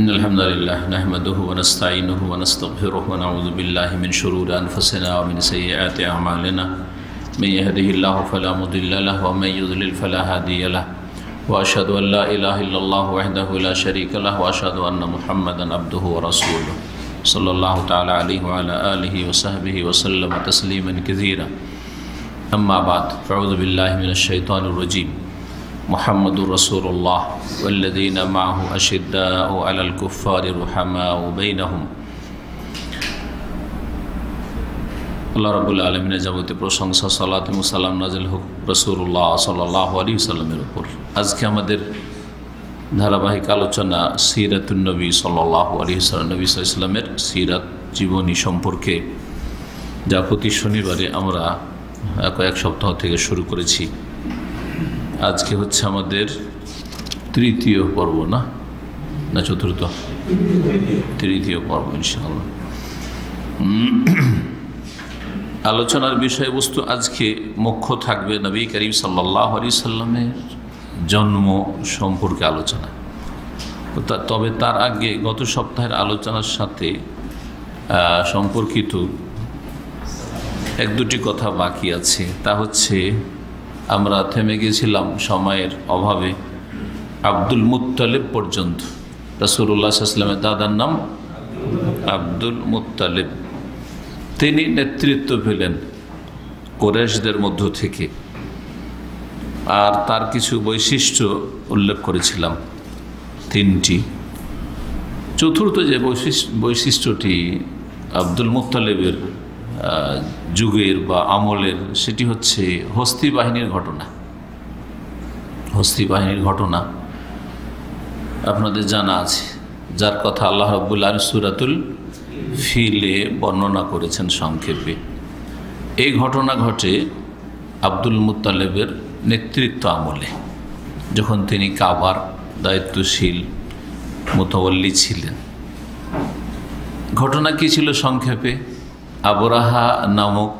إن الحمد لله نحمده ونستعينه ونستغفره ونعوذ بالله من شرور أنفسنا ومن سيئات أعمالنا من يهده الله فلا مضل له ومن يضلل فلا هادي له وأشهد أن لا إله إلا الله وحده لا شريك له وأشهد أن محمدا عبده ورسوله صلى الله تعالى عليه وعلى آله وصحبه وسلم تسليما كثيرا أما بعد فأعوذ بالله من الشيطان الرجيم محمد رسول الله والذين معه أشداء على الكفار رحماء بينهم আল্লাহ রাব্বুল আলামিনের যাবতীয় প্রশংসা সালাত এবং সালাম নাযিল হোক রাসূলুল্লাহ সাল্লাল্লাহু আলাইহি ওয়াসাল্লামের উপর। আজকে আমাদের ধারাবাহিক আলোচনা সিরাতুন নবী সাল্লাল্লাহু আলাইহি ওয়াসাল্লাম, নবী সাল্লাল্লাহু আলাইহি ওয়াসাল্লামের সিরাত জীবনী সম্পর্কে, যা প্রতি শনিবারে আমরা কয়েক সপ্তাহ থেকে শুরু করেছি। আজকে হচ্ছে আমাদের তৃতীয় পর্ব, না চতুর্থ? তৃতীয় পর্ব ইনশাআল্লাহ। আলোচনার বিষয়বস্তু আজকে মুখ্য থাকবে নবী করিম সাল্লাল্লাহু আলাইহি সাল্লামের জন্ম সম্পর্কে আলোচনা। তবে তার আগে গত সপ্তাহের আলোচনার সাথে সম্পর্কিত এক দুটি কথা বাকি আছে। তা হচ্ছে, আমরা থেমে গিয়েছিলাম সময়ের অভাবে আব্দুল মুত্তালিব পর্যন্ত। রাসূলুল্লাহ সাল্লাল্লাহু আলাইহি ওয়াসাল্লামের দাদার নাম আব্দুল মুত্তালিব। তিনি নেতৃত্ব পেলেন কুরাইশদের মধ্য থেকে, আর তার কিছু বৈশিষ্ট্য উল্লেখ করেছিলাম, তিনটি। চতুর্থ যে বৈশিষ্ট্যটি আব্দুল মুত্তালিবের যুগের বা আমলের, সেটি হচ্ছে হস্তি বাহিনীর ঘটনা। হস্তি বাহিনীর ঘটনা আপনাদের জানা আছে, যার কথা আল্লাহ রাব্বুল আলামিন সূরাতুল ফিলে বর্ণনা করেছেন সংক্ষেপে। এই ঘটনা ঘটে আব্দুল মুত্তালিবের নেতৃত্ব আমলে, যখন তিনি কাবার দায়িত্বশীল মুতাওয়াল্লি ছিলেন। ঘটনা কি ছিল সংক্ষেপে? আবরাহা নামক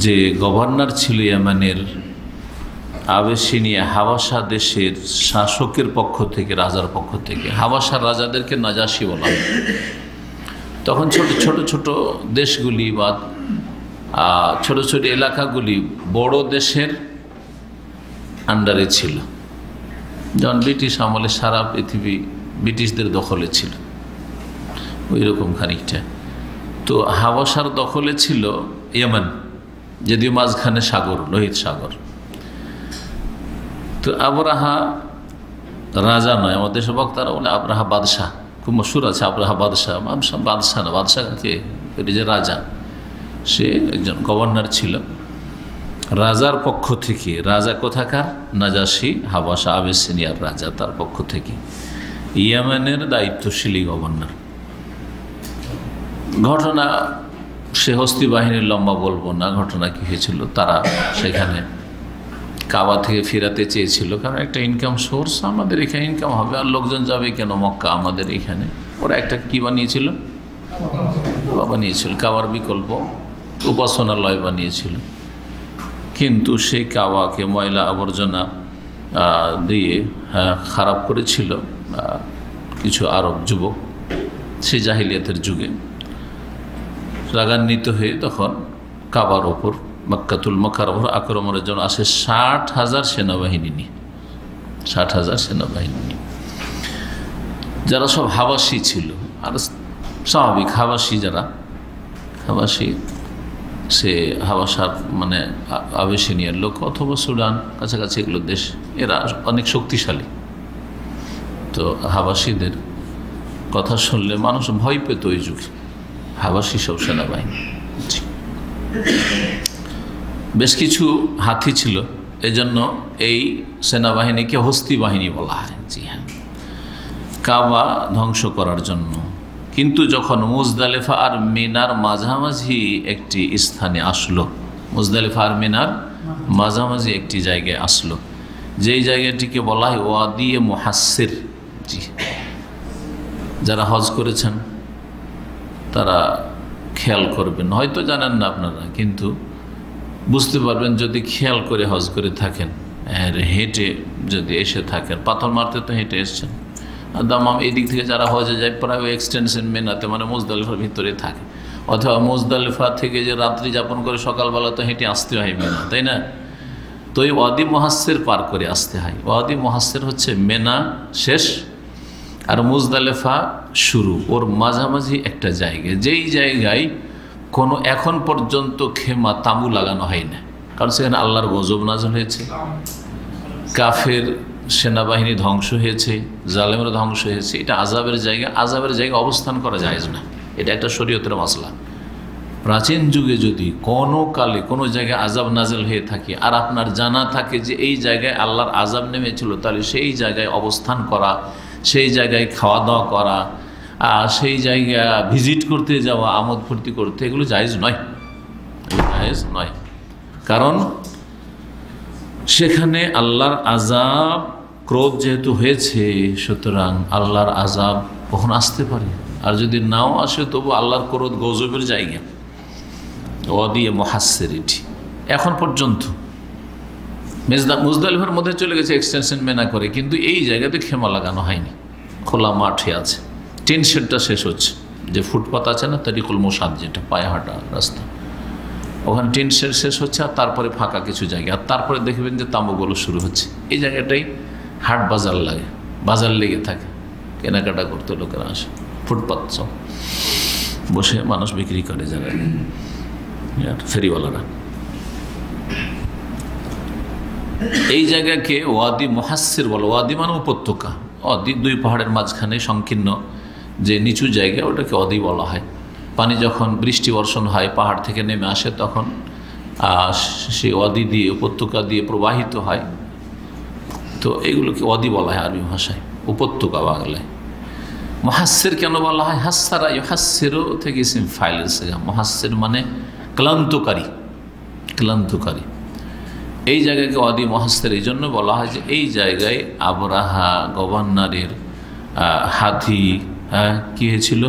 যে গভর্নর ছিল ইয়েমেনের, আবেসিনিয়া হাবাসা দেশের শাসকের পক্ষ থেকে, রাজার পক্ষ থেকে, হাবাসার রাজাদেরকে নাজাশি বলা হয়। তখন ছোট ছোট ছোট দেশগুলি বা ছোট ছোট এলাকাগুলি বড় দেশের আন্ডারে ছিল। যেমন ব্রিটিশ আমলে সারা পৃথিবী ব্রিটিশদের দখলে ছিল, ওই রকম খানিকটা। তো হাবাসার দখলে ছিল ইয়েমেন, যদিও মাঝখানে সাগর, লোহিত সাগর। তো আবরাহা রাজা নয়, আমাদের দেশের বক্তারা বলে আবরাহা বাদশাহ, খুব মশহুর আছে আবরাহা বাদশাহ। বাদশাহ না, বাদশাহকে এটি যে রাজা, সে একজন গভর্নর ছিল রাজার পক্ষ থেকে। রাজা কোথাকার? নাজাশি, হাবাসা আবেসিনিয়ার রাজা, তার পক্ষ থেকে ইয়েমেনের দায়িত্বশীলী গভর্নর। ঘটনা, সে হস্তি বাহিনীর লম্বা বলবো না, ঘটনা কি হয়েছিল। তারা সেখানে কাবা থেকে ফেরাতে চেয়েছিল, কারণ একটা ইনকাম সোর্স, আমাদের এখানে ইনকাম হবে, আর লোকজন যাবে কেন মক্কা আমাদের এখানে। ওরা একটা কি বানিয়েছিল? বানিয়েছিল কাবার বিকল্প উপাসনালয় বানিয়েছিল। কিন্তু সেই কাবাকে ময়লা আবর্জনা দিয়ে খারাপ করেছিল কিছু আরব যুবক, সে জাহিলিয়াতের যুগে। রাগান্বিত হয়ে তখন কাবার ওপর, মক্কাতুল মুকাররমা আক্রমণের জন্য আসে 60,000 সেনাবাহিনী নিয়ে, 60,000 সেনাবাহিনী নিয়ে, যারা সব হাবাসি ছিল। আর স্বাভাবিক হাবাসি যারা, হাবাসি সে হাবাসার মানে আবেসিনিয়ার লোক অথবা সুদান, কাছাকাছি এগুলো দেশ, এরা অনেক শক্তিশালী। তো হাবাসিদের কথা শুনলে মানুষ ভয় পেত ওই যুগে, হাবাসি সব সেনাবাহিনী। বেশ কিছু হাতি ছিল, এজন্য এই সেনাবাহিনীকে হস্তি বাহিনী বলা হয়। জি হ্যাঁ, কাবা ধ্বংস করার জন্য। কিন্তু যখন মুজদালিফা আর মিনার মাঝামাঝি একটি স্থানে আসলো, মুজদালিফা আর মিনার মাঝামাঝি একটি জায়গায় আসলো, যেই জায়গাটিকে বলা হয় ওয়াদি মুহাসসির। জি, যারা হজ করেছেন তারা খেয়াল করবেন, হয়তো জানেন না আপনারা, কিন্তু বুঝতে পারবেন যদি খেয়াল করে হজ করে থাকেন, হেঁটে যদি এসে থাকেন। পাথর মারতে তো হেঁটে এসছেন, দামাম এই দিক থেকে যারা হজে যায় প্রায় ওই এক্সটেনশন মেনাতে মানে মুজদালিফার ভিতরে থাকে, অথবা মুজদালিফা থেকে যে রাত্রি যাপন করে সকালবেলা তো হেঁটে আসতে হয় মেনা, তাই না? তো এই ওয়াদি মুহাসসির পার করে আসতে হয়। ওয়াদি মুহাসসির হচ্ছে মেনা শেষ আর মুজদালিফা শুরু, ওর মাঝামাঝি একটা জায়গা, যেই জায়গায় কোনো এখন পর্যন্ত খেমা তাঁবু লাগানো হয় না, কারণ সেখানে আল্লাহর গজব নাযিল হয়েছে, কাফের সেনাবাহিনী ধ্বংস হয়েছে, জালেমরা ধ্বংস হয়েছে। এটা আযাবের জায়গা, আযাবের জায়গায় অবস্থান করা জায়েজ না, এটা একটা শরীয়তের মাসলা। প্রাচীন যুগে যদি কোনো কালে কোনো জায়গায় আযাব নাযিল হয়ে থাকে আর আপনার জানা থাকে যে এই জায়গায় আল্লাহর আযাব নেমেছিল, তাহলে সেই জায়গায় অবস্থান করা, সেই জায়গায় খাওয়া দাওয়া করা, সেই জায়গা ভিজিট করতে যাওয়া, আমোদ ফুর্তি করতে, এগুলো জায়েজ নয়, জায়েজ নয়। কারণ সেখানে আল্লাহর আযাব, ক্রোধ যেহেতু হয়েছে, সুতরাং আল্লাহর আযাব কখন আসতে পারে, আর যদি নাও আসে তবু আল্লাহর ক্রোধ গজবের জায়গা। ওয়াদি মুহাসসির এটি এখন পর্যন্ত মুজদালিফার মধ্যে চলে গেছে এক্সটেনশন মেনা করে, কিন্তু এই জায়গাতে খেমা লাগানো হয়নি, খোলা মাঠে আছে। টিন শেডটা শেষ হচ্ছে, যে ফুটপাত আছে না, তরিকুল মুসাদ, যেটা পায়ে হাঁটা রাস্তা, ওখানে টিন শেড শেষ হচ্ছে, আর তারপরে ফাঁকা কিছু জায়গা, আর তারপরে দেখবেন যে তাঁবুগুলো শুরু হচ্ছে। এই জায়গাটাই হাট বাজার লাগে, বাজার লেগে থাকে, কেনাকাটা করতে লোকেরা আসে, ফুটপাত সব বসে মানুষ বিক্রি করে, যারা ফেরিওয়ালারা। এই জায়গাকে ওয়াদি মুহাসসির বলে। ওয়াদি মানে উপত্যকা, ওয়াদি দুই পাহাড়ের মাঝখানে সংকীর্ণ যে নিচু জায়গা, ওটাকে ওয়াদি বলা হয়। পানি যখন বৃষ্টি বর্ষণ হয়, পাহাড় থেকে নেমে আসে, তখন সেই ওয়াদি দিয়ে, উপত্যকা দিয়ে প্রবাহিত হয়। তো এগুলোকে ওয়াদি বলা হয় আরবি ভাষায়, উপত্যকা বাংলায়। মুহাসসির কেন বলা হয়? হাসসারা ইউহাসসিরু থেকে ইসম ফাইল এসে, মুহাসসির মানে ক্লান্তকারী, ক্লান্তকারী। এই জায়গাকে ওয়াদি মুহাসসির এই জন্য বলা হয় যে এই জায়গায় আবরাহা গভর্নরের হাতি কি হয়েছিল,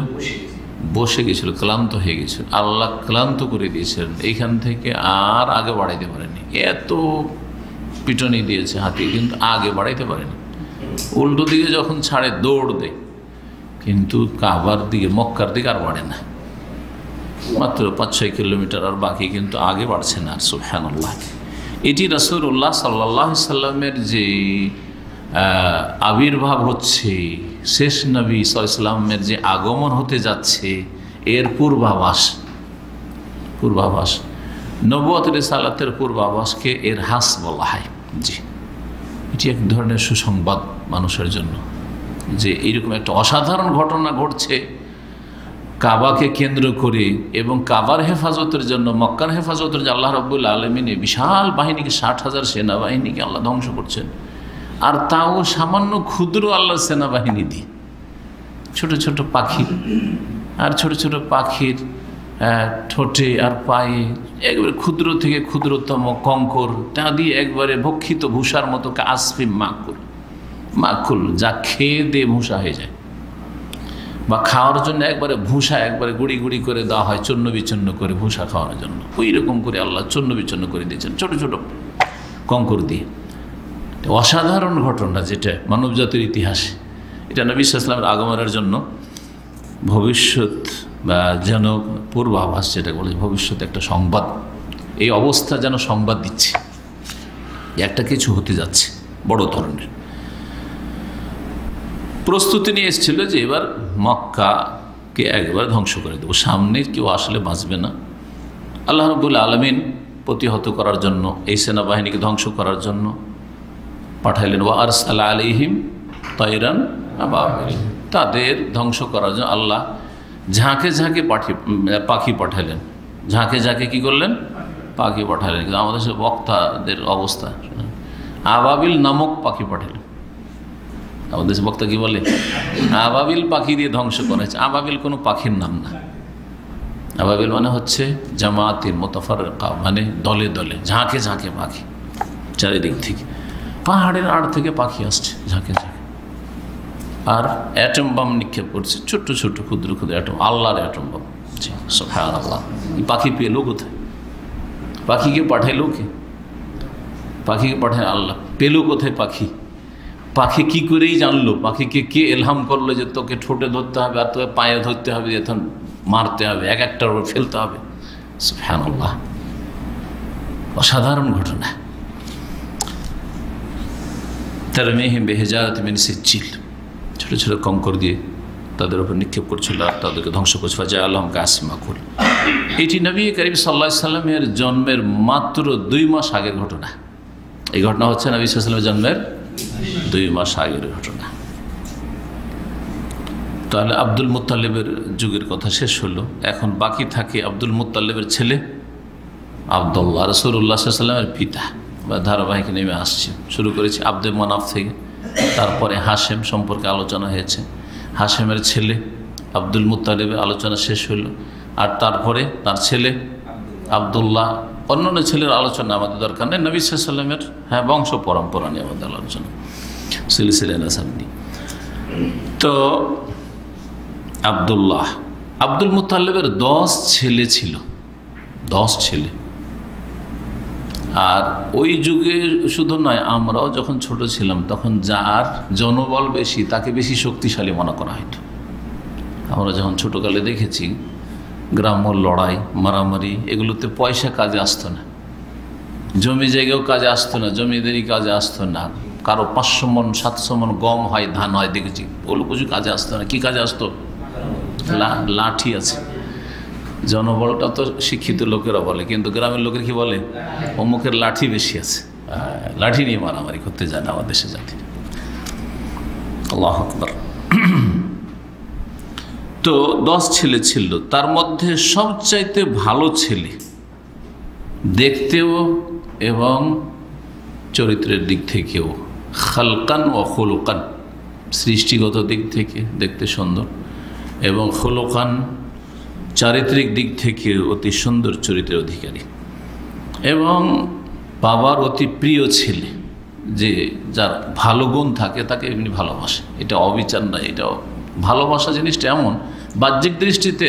বসে গেছিল, ক্লান্ত হয়ে গেছিল, আল্লাহ ক্লান্ত করে দিয়েছিলেন, এইখান থেকে আর আগে বাড়াইতে পারেনি। এত পিটনি দিয়েছে হাতি, কিন্তু আগে বাড়াইতে পারেনি। উল্টো দিকে যখন ছাড়ে দৌড় দেয়, কিন্তু কাবার দিকে, মক্কার দিকে আর বাড়ে না, মাত্র 5-6 কিলোমিটার, আর বাকি কিন্তু আগে বাড়ছে না। সুবহানাল্লাহ। এটি রাসূলুল্লাহ সাল্লাল্লাহু আলাইহি সাল্লামের যে আবির্ভাব হচ্ছে, শেষ নবী সাল্লাল্লাহু আলাইহি সাল্লামের যে আগমন হতে যাচ্ছে, এর পূর্বাভাস, পূর্বাভাস, নবুয়ত রিসালাতের পূর্বাভাসকে এর হাস বলা হয়। জি, এটি এক ধরনের সুসংবাদ মানুষের জন্য, যে এইরকম একটা অসাধারণ ঘটনা ঘটছে কাবাকে কেন্দ্র করে, এবং কাবার হেফাজতের জন্য, মক্কার হেফাজতের জন্য আল্লাহ রাব্বুল আলামিন বিশাল বাহিনীকে, 60,000 সেনাবাহিনীকে আল্লাহ ধ্বংস করছেন, আর তাও সামান্য ক্ষুদ্র আল্লাহর সেনাবাহিনী দিয়ে। ছোট ছোট পাখি, আর ছোট ছোট পাখির ঠোঁটে আর পায়ে একবারে ক্ষুদ্র থেকে ক্ষুদ্রতম কঙ্কর, তা দিয়ে একবারে ভক্ষিত ভূষার মতো আসফি মাকুল, মাকুল যা খেয়ে দিয়ে ভূষা হয়ে যায়, বা খাওয়ার জন্য একবারে ভূষা একবারে গুড়ি গুড়ি করে দেওয়া হয়, চূর্ণ বিচ্ছন্ন করে ভূষা খাওয়ার জন্য। ওই রকম করে আল্লাহ চূর্ণ বিচ্ছন্ন করে দিয়েছেন ছোট ছোট কঙ্কর দিয়ে। অসাধারণ ঘটনা, যেটা মানবজাতির ইতিহাসে, এটা নবী সাল্লাল্লাহু আলাইহি ওয়াসাল্লামের আগমনের জন্য ভবিষ্যৎ বা যেন পূর্বাভাস, যেটা বলে ভবিষ্যৎ একটা সংবাদ। এই অবস্থা যেন সংবাদ দিচ্ছে একটা কিছু হতে যাচ্ছে বড় ধরনের। প্রস্তুতি নিয়ে এসেছিল যে এবার মক্কাকে একবার ধ্বংস করে দেবো, সামনে কেউ আসলে বাঁচবে না। আল্লাহ রাব্বুল আলামিন প্রতিহত করার জন্য, এই সেনাবাহিনীকে ধ্বংস করার জন্য পাঠাইলেন ওয়া আরসালা আলাইহিম তায়রান আবাবিল, তাদের ধ্বংস করার জন্য আল্লাহ ঝাঁকে ঝাঁকে পাখি পাঠালেন। ঝাঁকে ঝাঁকে কি করলেন? পাখি পাঠালেন। কিন্তু আমাদের সে বক্তাদের অবস্থা, আবাবিল নামক পাখি পাঠালেন। আমাদের দেশে বক্তা কি বলে? আবাবিল পাখি দিয়ে ধ্বংস করেছে। আবাবিল কোনো পাখির নাম না। আবাবিল মানে হচ্ছে জামাতির মুতাফাররিকা, মানে দলে দলে, ঝাঁকে ঝাঁকে পাখি, চারিদিক থেকে পাহাড়ের আড় থেকে পাখি আসছে ঝাঁকে ঝাঁকে, আর অ্যাটম বাম নিক্ষেপ করছে, ছোট্ট ছোট্ট ক্ষুদ্র ক্ষুদ্র অ্যাটম, আল্লাহর অ্যাটম বাম। সুবহানাল্লাহ। পাখি পেলো কোথায়? পাখিকে পাঠাইলো কে? পাখিকে পাঠায় আল্লাহ। পেলো কোথায় পাখি? পাখি কি করেই জানলো, পাখিকে কে এলহাম করলো যে তোকে ঠোঁটে ধরতে হবে আর তোকে পায়ে ধরতে হবে, এখন মারতে হবে, এক একটার উপর ফেলতে হবে। সুবহানাল্লাহ, অসাধারণ ঘটনা। তারমিহিম বিহিজারাতিন মিন সিজ্জিল, ছোট ছোট কঙ্কর দিয়ে তাদের উপর নিক্ষেপ করছিল আর তাদেরকে ধ্বংস করছে। ফাজাআলাহুম কাআসফিন মাকুল। এটি নবী করিম সাল্লাল্লাহু আলাইহি সাল্লামের জন্মের মাত্র 2 মাস আগের ঘটনা। এই ঘটনা হচ্ছে নবী সাল্লাল্লাহু আলাইহি সাল্লামের জন্মের 2 মাস আগের ঘটনা। তাহলে আব্দুল মুত্তালিবের যুগের কথা শেষ হলো। এখন বাকি থাকে আব্দুল মুত্তালিবের ছেলে আব্দুল্লাহ, রাসূলুল্লাহ সাল্লাল্লাহু আলাইহি সাল্লামের পিতা। বা ধারাবাহিক নেমে আসছে, শুরু করেছি আব্দুল মানাফ থেকে, তারপরে হাশেম সম্পর্কে আলোচনা হয়েছে, হাশেমের ছেলে আব্দুল মুত্তালিবের আলোচনা শেষ হলো, আর তারপরে তার ছেলে আব্দুল্লাহ। অন্যান্য ছেলের আলোচনা আমাদের দরকার নেই, নবী সাল্লাল্লাহু আলাইহি সাল্লামের বংশ পরম্পরা নিয়ে আমাদের আলোচনা, সিলসিলা নাসাব নিয়ে। তো আব্দুল মুত্তালিবের 10 ছেলে ছিল, 10 ছেলে। আর ওই যুগে শুধু নয়, আমরাও যখন ছোট ছিলাম তখন যার জনবল বেশি তাকে বেশি শক্তিশালী মনে করা হতো। আমরা যখন ছোটোকালে দেখেছি গ্রাম্য লড়াই মারামারি, এগুলোতে পয়সা কাজে আসতো না, জমি জায়গাও কাজে আসতো না, জমিদারি কাজে আসতো না। কারো 500 মণ 700 মণ গম হয়, ধান হয়, দেখেছি, ওগুলো কিছু কাজে আসতো না। কি কাজে আসতো? লাঠি আছে। জনবলটা তো শিক্ষিত লোকেরা বলে, কিন্তু গ্রামের লোকের কি বলে? অমুকের লাঠি বেশি আছে, লাঠি নিয়ে মারামারি করতে যায় না আমার দেশে জাতি। আল্লাহু আকবার। তো 10 ছেলে ছিল, তার মধ্যে সবচাইতে ভালো ছেলে দেখতেও এবং চরিত্রের দিক থেকেও, খালকান ও খুলুকান, সৃষ্টিগত দিক থেকে দেখতে সুন্দর, এবং খুলুকান চারিত্রিক দিক থেকে অতি সুন্দর চরিত্রের অধিকারী, এবং বাবার অতি প্রিয় ছেলে, যে যার ভালো গুণ থাকে তাকে এমনি ভালোবাসে। এটা অবিচার না, এটা ভালোবাসা জিনিসটা এমন, বাহ্যিক দৃষ্টিতে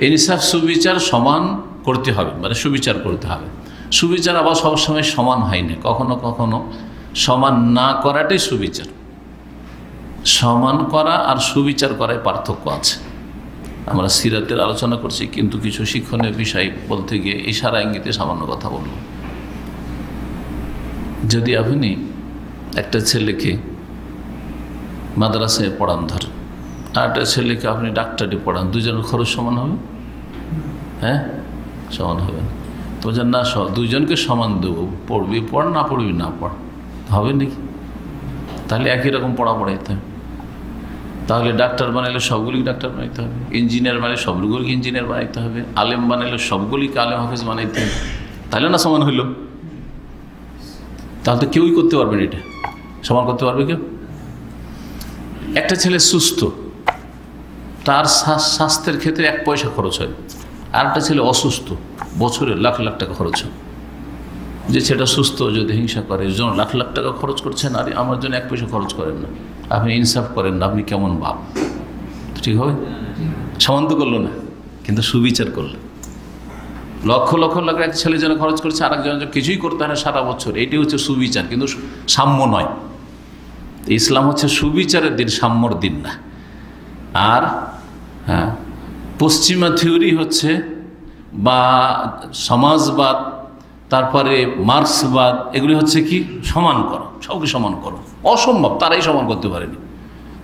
ইনসাফ সুবিচার সমান করতে হবে, মানে সুবিচার করতে হবে। সুবিচার আবার সবসময় সমান হয় না, কখনো কখনো সমান না করাটাই সুবিচার। সমান করা আর সুবিচার করায় পার্থক্য আছে। আমরা সিরাতের আলোচনা করছি, কিন্তু কিছু শিক্ষণীয় বিষয় বলতে গিয়ে ইশারা ইঙ্গিতে সামান্য কথা বলব। যদি আপনি একটা ছেলেকে মাদ্রাসায় পড়ান ধরেন, আর একটা ছেলেকে আপনি ডাক্তারি পড়ান, দুজনের খরচ সমান হবে? হ্যাঁ, সমান হবে না। তো না, দুজনকে সমান দেবো, পড়বি পড়, না পড়বি না পড়, হবে নাকি? তাহলে একই রকম পড়া পড়াইতে হবে। তাহলে ডাক্তার বানাইলে সবগুলিকে ডাক্তার বানাইতে হবে, ইঞ্জিনিয়ার বানাইলে সবগুলিকে ইঞ্জিনিয়ার বানাইতে হবে, আলেম বানাইলে সবগুলিকে আলেম হাফেজ বানাইতে হবে, তাহলে না সমান হইল? তাহলে তো কেউই করতে পারবে না, এটা সমান করতে পারবে কেউ? একটা ছেলে সুস্থ, তার স্বাস্থ্যের ক্ষেত্রে 1 পয়সা খরচ হয়, আর একটা ছেলে অসুস্থ, বছরে লাখ লাখ টাকা খরচ হয়। যে ছেলেটা সুস্থ যদি হিংসা করে, একজন লাখ লাখ টাকা খরচ করছেন, আর আমার জন্য 1 পয়সা খরচ করেন না, আপনি ইনসাফ করেন না, আপনি কেমন বাপ? ঠিক হবে? সমান তো করলো না, কিন্তু সুবিচার করলো। লক্ষ লক্ষ লাখ এক ছেলের জন্য খরচ করছে, আর একজনের জন্য কিছুই করতে হয় না সারা বছর, এটি হচ্ছে সুবিচার, কিন্তু সাম্য নয়। ইসলাম হচ্ছে সুবিচারের দিন, সাম্যর দিন না। আর হ্যাঁ, পশ্চিমা থিওরি হচ্ছে, বা সমাজবাদ, তারপরে মার্ক্সবাদ, এগুলি হচ্ছে কি? সমান করো, সবকে সমান করো। অসম্ভব, তারাই সমান করতে পারেনি।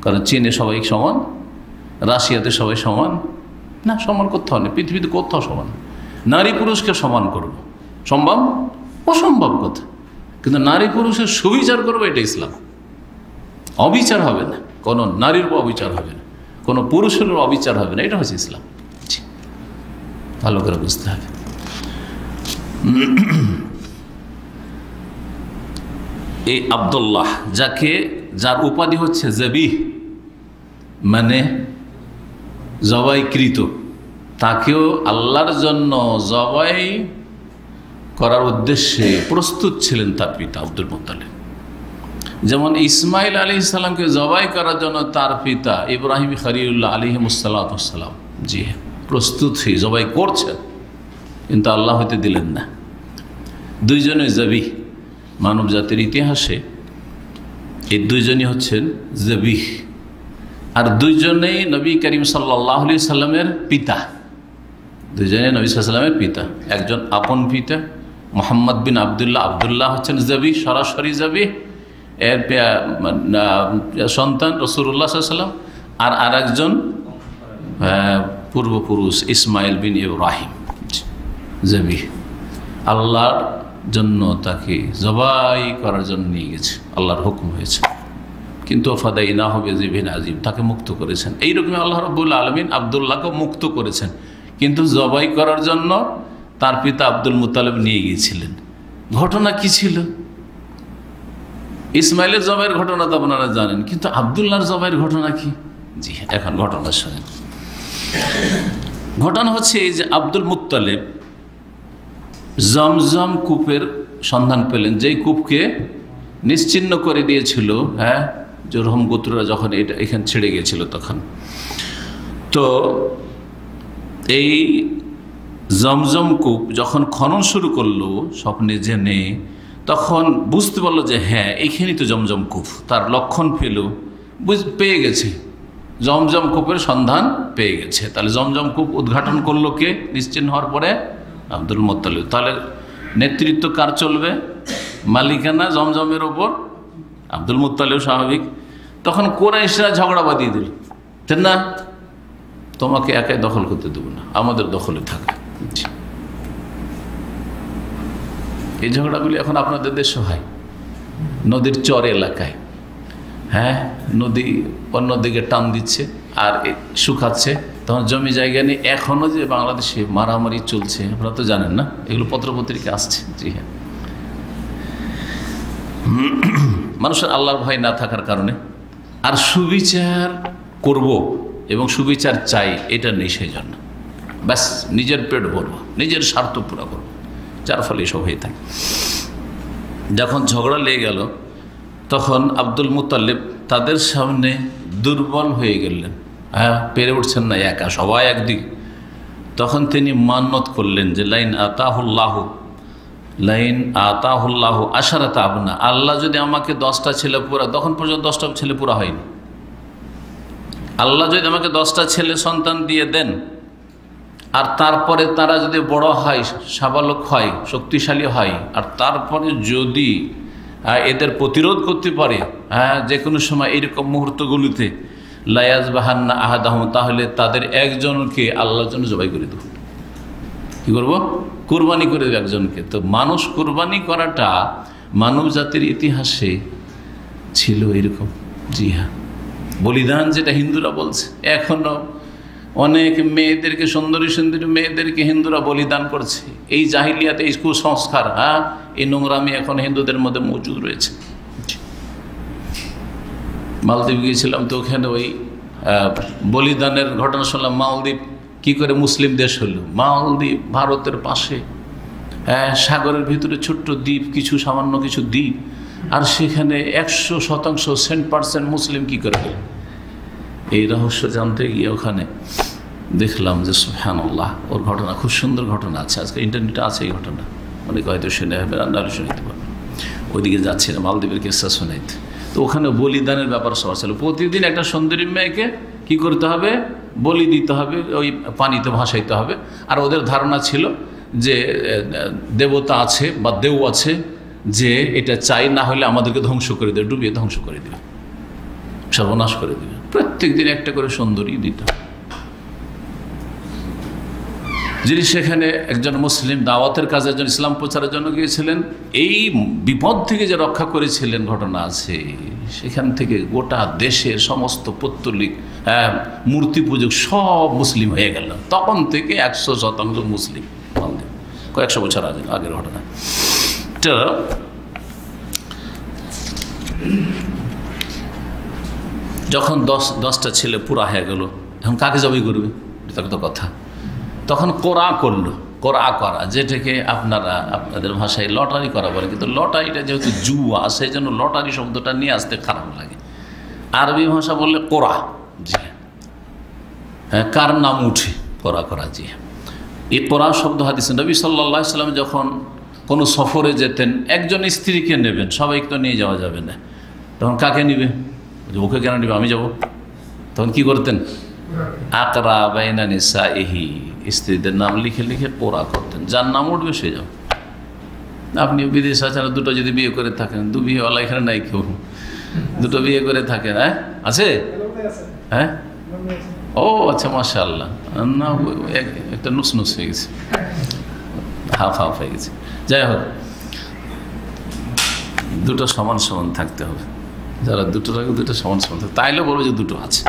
কারণ চীনে সবাই সমান, রাশিয়াতে সবাই সমান না, সমান করতে হয় না, পৃথিবীতে কোথাও সমান। নারী পুরুষকে সমান করবো, সম্ভব? অসম্ভব কথা। কিন্তু নারী পুরুষের সুবিচার করবো, এটা ইসলাম। অবিচার হবে না, কোনো নারীর অবিচার হবে না, কোনো পুরুষের অবিচার হবে না, এটা হচ্ছে ইসলাম। ভালো করে বুঝতে হবে। এই আব্দুল্লাহ, যার উপাধি হচ্ছে জবিহ, মানে জবাইকৃত, তাকেও আল্লাহর জন্য জবাই করার উদ্দেশ্যে প্রস্তুত ছিলেন তার পিতা আব্দুল মুত্তালিব। যেমন ইসমাইল আলাইহিস সালামকে জবাই করার জন্য তার পিতা ইব্রাহিম খলিলুল্লাহ আলাইহিসসালাম জি প্রস্তুত হয়ে জবাই করছেন, কিন্তু আল্লাহ হতে দিলেন না। দুইজনে জবি। মানব জাতির ইতিহাসে এই দুইজনই হচ্ছেন জবিহ, আর দুইজনেই নবী করিম সাল্লাল্লাহু আলাইহি সাল্লামের পিতা। দুইজনেই নবী সাল্লাল্লাহু আলাইহি সাল্লামের পিতা। একজন আপন পিতা মুহাম্মদ বিন আবদুল্লাহ হচ্ছেন জবিহ, সরাসরি জবিহ, এর সন্তান রাসূলুল্লাহ সাল্লাল্লাহু আলাইহি সাল্লাম। আর আরেকজন পূর্বপুরুষ ইসমাইল বিন ইব্রাহিম জবিহ। আল্লাহর জন্য তাকে জবাই করার জন্য নিয়ে গেছে, আল্লাহর হুকুম হয়েছে, কিন্তু ফাদাইনাহু বিযিবহিন আযীম, তাকে মুক্ত করেছেন। এইরকম আল্লাহ রাব্বুল আলামিন আব্দুল্লাহকে মুক্ত করেছেন, কিন্তু জবাই করার জন্য তার পিতা আব্দুল মুত্তালিব নিয়ে গিয়েছিলেন। ঘটনা কি ছিল? ইসমাইলের জবাইয়ের ঘটনা তো আপনারা জানেন, কিন্তু আব্দুল্লাহর জবাইয়ের ঘটনা কি? জি এখন ঘটনা শোনেন। ঘটনা হচ্ছে এই যে আব্দুল মুত্তালিব জমজম কূপের সন্ধান পেলেন, যেই কূপকে নিশ্চিহ্ন করে দিয়েছিল জুরহুম গোত্ররা যখন এটা এখানে ছেড়ে গিয়েছিল তখন। তো এই জমজম কূপ যখন খনন শুরু করলো স্বপ্নে জেনে, তখন বুঝতে পারলো যে হ্যাঁ এইখানেই তো জমজম কূপ। তার লক্ষণ পেল, পেয়ে গেছে, জমজম কূপের সন্ধান পেয়ে গেছে। তাহলে জমজম কূপ উদ্ঘাটন করলো কে? নিশ্চিহ্ন হওয়ার পরে আব্দুল মুত্তালিব। তাহলে নেতৃত্ব কার চলবে? মালিকানা জমজমের ওপর আব্দুল মুত্তালিব, স্বাভাবিক। তখন কুরাইশরা ঝগড়া বাঁধিয়ে দিল, ঠিক না, তোমাকে একাই দখল করতে দেবো না, আমাদের দখলে থাকবে। এই ঝগড়াগুলি এখন আপনাদের দেশে হয়, নদীর চর এলাকায়। নদী অন্যদিকে টান দিচ্ছে আর শুকাচ্ছে, তখন জমি জায়গা নিয়ে এখনও যে বাংলাদেশে মারামারি চলছে, আপনারা তো জানেন না, এগুলো পত্রপত্রিকা আসছে। জি হ্যাঁ, মানুষের আল্লাহর ভয় না থাকার কারণে, আর সুবিচার করব এবং সুবিচার চাই এটা নেই, সেই জন্য ব্যাস নিজের পেট ভরবো, নিজের স্বার্থ পুরা করবো, যার ফলে এসব হয়ে থাকে। যখন ঝগড়া লেগে গেল তখন আব্দুল মুত্তালিব তাদের সামনে দুর্বল হয়ে গেলেন, পেরে উঠছেন না একা, সবাই একদিক। তখন তিনি মান্নত করলেন যে লাইন আতাহুল্লাহু আশারাতা আবনা, আল্লাহ যদি আমাকে 10টা ছেলে পুরা, তখন পর্যন্ত 10টা ছেলে পুরা হয়নি, আল্লাহ যদি আমাকে 10টা ছেলে সন্তান দিয়ে দেন, আর তারপরে তারা যদি বড় হয়, সাবালক হয়, শক্তিশালী হয়, আর তারপরে যদি এদের প্রতিরোধ করতে পারে যে কোনো সময় এইরকম মুহূর্তগুলিতে, লায়াজবাহান্না আহাদাহুম, তাহলে তাদের একজনকে আল্লাহর জন্য জবাই করে দেব। কী করবো? কুরবানি করে দেব একজনকে। তো মানুষ কুরবানি করাটা মানব জাতির ইতিহাসে ছিল এরকম। জি হ্যাঁ, বলিদান যেটা হিন্দুরা বলছে, এখনও অনেক মেয়েদেরকে, সুন্দরী সুন্দরী মেয়েদেরকে হিন্দুরা বলিদান করছে। এই জাহিলিয়াতে, এই কুসংস্কার, এই নোংরামি এখন হিন্দুদের মধ্যে মজুদ রয়েছে। মালদ্বীপ গিয়েছিলাম, তো ওখানে ওই বলিদানের ঘটনা শুনলাম। মালদ্বীপ কি করে মুসলিম দেশ হলো? মালদ্বীপ ভারতের পাশে, সাগরের ভিতরে ছোট্ট দ্বীপ, কিছু সামান্য কিছু দ্বীপ, আর সেখানে 100% 100% মুসলিম কি করে হলো? এই রহস্য জানতে গিয়ে ওখানে দেখলাম যে সুবহানাল্লাহ, ওর ঘটনা খুব সুন্দর ঘটনা আছে, আজকে ইন্টারনেটে আছে এই ঘটনা, অনেকে হয়তো শুনে হবে, রান্নারে শুনতে পারবে। ওইদিকে যাচ্ছি না, মালদ্বীপের কেসা শুনাইতে। তো ওখানে বলিদানের ব্যাপার সবার ছিল। প্রতিদিন একটা সুন্দরী মেয়েকে কি করতে হবে? বলি দিতে হবে, ওই পানিতে ভাসাইতে হবে। আর ওদের ধারণা ছিল যে দেবতা আছে বা দেউ আছে, যে এটা চাই, না হলে আমাদেরকে ধ্বংস করে দেবে, ডুবিয়ে ধ্বংস করে দেবে, সর্বনাশ করে দেবে। প্রত্যেক দিন একটা করে সুন্দরী দিত। যিনি সেখানে একজন মুসলিম দাওয়াতের কাজের জন্য, ইসলাম প্রচারের জন্য গিয়েছিলেন, এই বিপদ থেকে যে রক্ষা করেছিলেন ঘটনা আছে, সেখান থেকে গোটা দেশের সমস্ত পৌত্তলিক, মূর্তি পূজক সব মুসলিম হয়ে গেল। তখন থেকে 100% মুসলিম, কয়েকশো বছর আগের ঘটনা। তো যখন 10টা ছেলে পুরা হয়ে গেল, এখন কাকে জবাই করবে? এটা তো কথা। তখন কোরআ করলো, কোরআ করা, যেটাকে আপনারা আপনাদের ভাষায় লটারি করা বলে, কিন্তু লটারিটা যেহেতু জুয়া, সেই জন্য লটারি শব্দটা নিয়ে আসতে খারাপ লাগে। আরবি ভাষা বললে কোরআ, জি হ্যাঁ, কার নাম উঠে কোরআ করা। জি হ্যাঁ, এই কোরআ শব্দ হাদিসে নবী সাল্লাল্লাহু আলাইহি ওয়াসাল্লাম যখন কোনো সফরে যেতেন, একজন স্ত্রীকে নেবেন, সবাইকে তো নিয়ে যাওয়া যাবে না, তখন কাকে নিবে? ওকে কেন নিবে, আমি যাব। তখন কি করতেন? আকরা বাইনা নিসাইহি, স্ত্রীদের নাম লিখে লিখে কোরা করতেন, যার নাম উঠবে সে যাও। আপনি বিদেশ আছেন, দুটো যদি বিয়ে করে থাকেন, দু বিয়েওয়ালা এখানে নাই কেউ, দুটো বিয়ে করে থাকেন, হ্যাঁ আছে, হ্যাঁ ও আচ্ছা মাশাআল্লাহ, না একটা নুস নুস হয়ে গেছে, হাফ হাফ হয়ে গেছে। যাই হোক, দুটো সমান সমান থাকতে হবে, যারা দুটো থাকে দুটো সমান সমান থাকে, তাইলে বলবো যে দুটো আছে,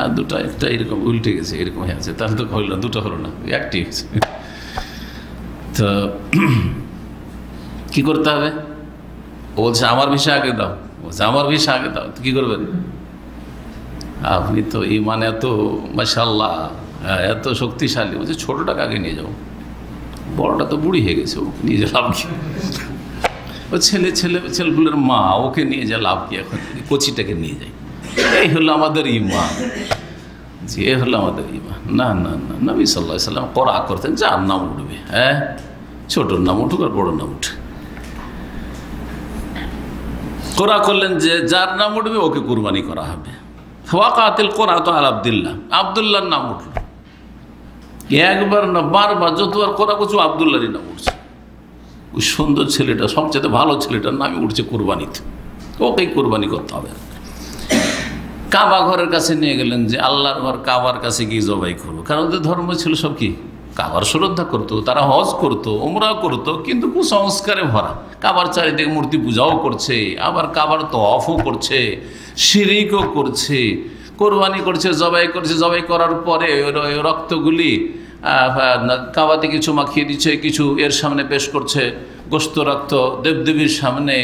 আর দুটো একটা এরকম উল্টে গেছে, এরকম হয়ে আছে, তাহলে তো হইল না, দুটো হলো না, একটি হয়েছে। তো কি করতে হবে? ও বলছে আমার ভিসা আগে দাও, বলছে আমার ভিসা আগে দাও, তো কী করবেন? আপনি তো ইমান এত মাশাআল্লাহ, এত শক্তিশালী, বলছে ছোটোটাকে আগে নিয়ে যাও, বড়টা তো বুড়ি হয়ে গেছে, ও নিয়ে যা লাভ কি? ও ছেলেপুলের মা, ওকে নিয়ে যা লাভ কি? এখন কচিটাকে নিয়ে যাই, এই হলো আমাদের ইমান। জি, এ হলো আমাদের ইমান। না না না, নবী সাল্লাল্লাহু আলাইহি ওয়াসাল্লাম করা করতেন, যার নাম উঠবে, হ্যাঁ, ছোটোর নাম উঠুক আর বড়োর নাম উঠে, কোরা করলেন যে যার নাম উঠবে ওকে কুরবানি করা হবে। ওয়াকাতিল কোরআতু আলা আব্দুল্লাহ, আব্দুল্লাহর নাম উঠল, একবার না বারবার, যতবার কোরা করছে আব্দুল্লাহরই নাম উঠছে। ওই সুন্দর ছেলেটা, সবচেয়ে ভালো ছেলেটার নামই উঠছে কুরবানিতে, ওকেই কুরবানি করতে হবে। কাবা ঘরের কাছে নিয়ে গেলেন যে আল্লাহর ঘর কাবার কাছে গিয়ে জবাই করবো, কারণ ওদের ধর্ম ছিল সব কি কাবার শ্রদ্ধা করতো, তারা হজ করতো, উমরা করতো, কিন্তু কুসংস্কারে ভরা। কাবার চারিদিকে মূর্তি পূজাও করছে, আবার কাবার তওয়াফও করছে, শিরিকও করছে, কোরবানি করছে, জবাই করছে, জবাই করার পরে রক্তগুলি কাবাতে কিছু মাখিয়ে দিচ্ছে, কিছু এর সামনে পেশ করছে, গোস্ত রক্ত দেবদেবীর সামনে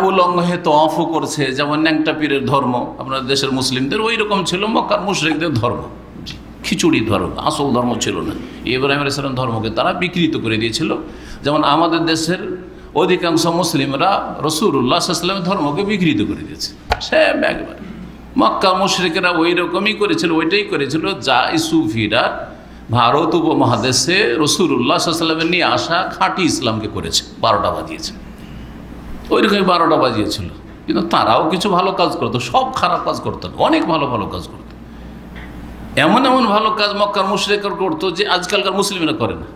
উলঙ্গ হয়ে তওয়াফও করছে, যেমন ন্যাংটা পীরের ধর্ম আপনার দেশের মুসলিমদের, ওই রকম ছিল মক্কার মুশরিকদের ধর্ম, খিচুড়ি ধর্ম, আসল ধর্ম ছিল না। ইব্রাহিম আলাইহিস সালাম ধর্মকে তারা বিকৃত করে দিয়েছিল, যেমন আমাদের দেশের অধিকাংশ মুসলিমরা রাসূলুল্লাহ সাল্লাল্লাহু আলাইহি ওয়াসাল্লামের ধর্মকে বিকৃত করে দিয়েছে। সে একবার মক্কা মুশরিকেরা ওই রকমই করেছিল, ওইটাই করেছিল যা সুফিরা ভারত উপমহাদেশে রাসূলুল্লাহ সাল্লাল্লাহু আলাইহি ওয়াসাল্লামের নিয়ে আসা খাঁটি ইসলামকে করেছে, 12টা বাজিয়েছে, ওই রকমই 12টা বাজিয়েছিল। কিন্তু তারাও কিছু ভালো কাজ করতো, সব খারাপ কাজ করতো না, অনেক ভালো ভালো কাজ করতো। এমন এমন ভালো কাজ মক্কার মুশরিকরা করতো যে আজকালকার মুসলিমরা করে না।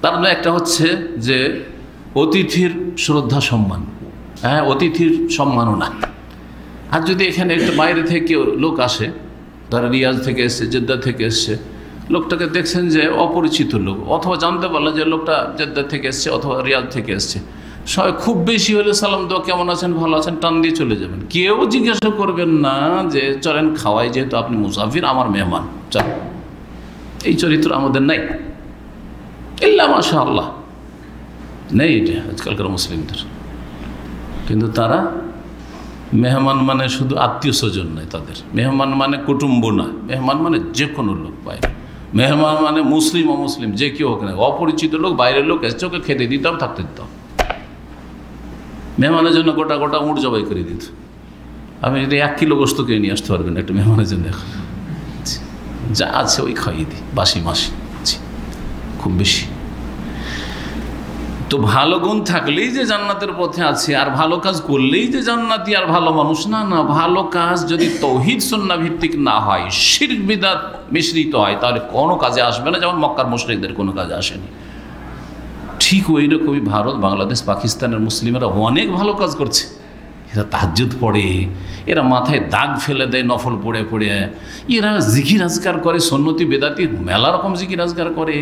তার মধ্যে একটা হচ্ছে যে অতিথির শ্রদ্ধা সম্মান, হ্যাঁ, অতিথির সম্মাননা। আর যদি এখানে একটু বাইরে থেকে লোক আসে, ধর রিয়াজ থেকে এসছে, জেদ্দা থেকে এসছে, লোকটাকে দেখছেন যে অপরিচিত লোক, অথবা জানতে পারলেন যে লোকটা জেদ্দা থেকে এসছে অথবা রিয়াজ থেকে এসছে, সবাই খুব বেশি হলে সালাম দোয়া, কেমন আছেন, ভালো আছেন, টান দিয়ে চলে যাবেন। কেউ জিজ্ঞাসা করবেন না যে চলেন খাওয়াই, যেহেতু আপনি মুসাফির, আমার মেহমান, চল। এই চরিত্র আমাদের নাই, ইল্লা মাশাআল্লাহ নেই এটা আজকালকার মুসলিমদের। কিন্তু তারা মেহমান মানে শুধু আত্মীয় স্বজন নয়, তাদের মেহমান মানে কুটুম্ব নয়, মেহমান মানে যে কোনো লোক বাইরে, মেহমান মানে মুসলিম অমুসলিম যে কেউ হোক না, অপরিচিত লোক বাইরের লোক এসে ওকে খেতে দিতাম, থাকতে দিতাম। মেহমানের জন্য গোটা গোটা উট জবাই করে দিত। আপনি যদি 1 কিলো গোস্ত কিনে নিয়ে আসতে পারবেন একটা মেহমানের জন্য, এখন যা আছে ওই খাইয়ে দিই, বাসি মাসি, খুব বেশি। তো ভালো গুণ থাকলেই যে জান্নাতের পথে আছে, আর ভালো কাজ করলেই যে জান্নাতি আর ভালো মানুষ, না না। ভালো কাজ যদি তৌহিদ সুন্নাহ ভিত্তিক না হয়, শিরক বিদআত মিশ্রিত হয়, তাহলে কোনো কাজে আসবে না, যেমন মক্কার মুশরিকদের কোনো কাজে আসেনি। ঠিক ওই রকমই ভারত, বাংলাদেশ, পাকিস্তানের মুসলিমরা অনেক ভালো কাজ করছে। এরা তাহাজ্জুদ পড়ে, এরা মাথায় দাগ ফেলে দেয় নফল পড়ে পড়ে, এরা জিকির আজকার করে, সুন্নতি বেদাতি মেলা রকম জিকির আজকার করে,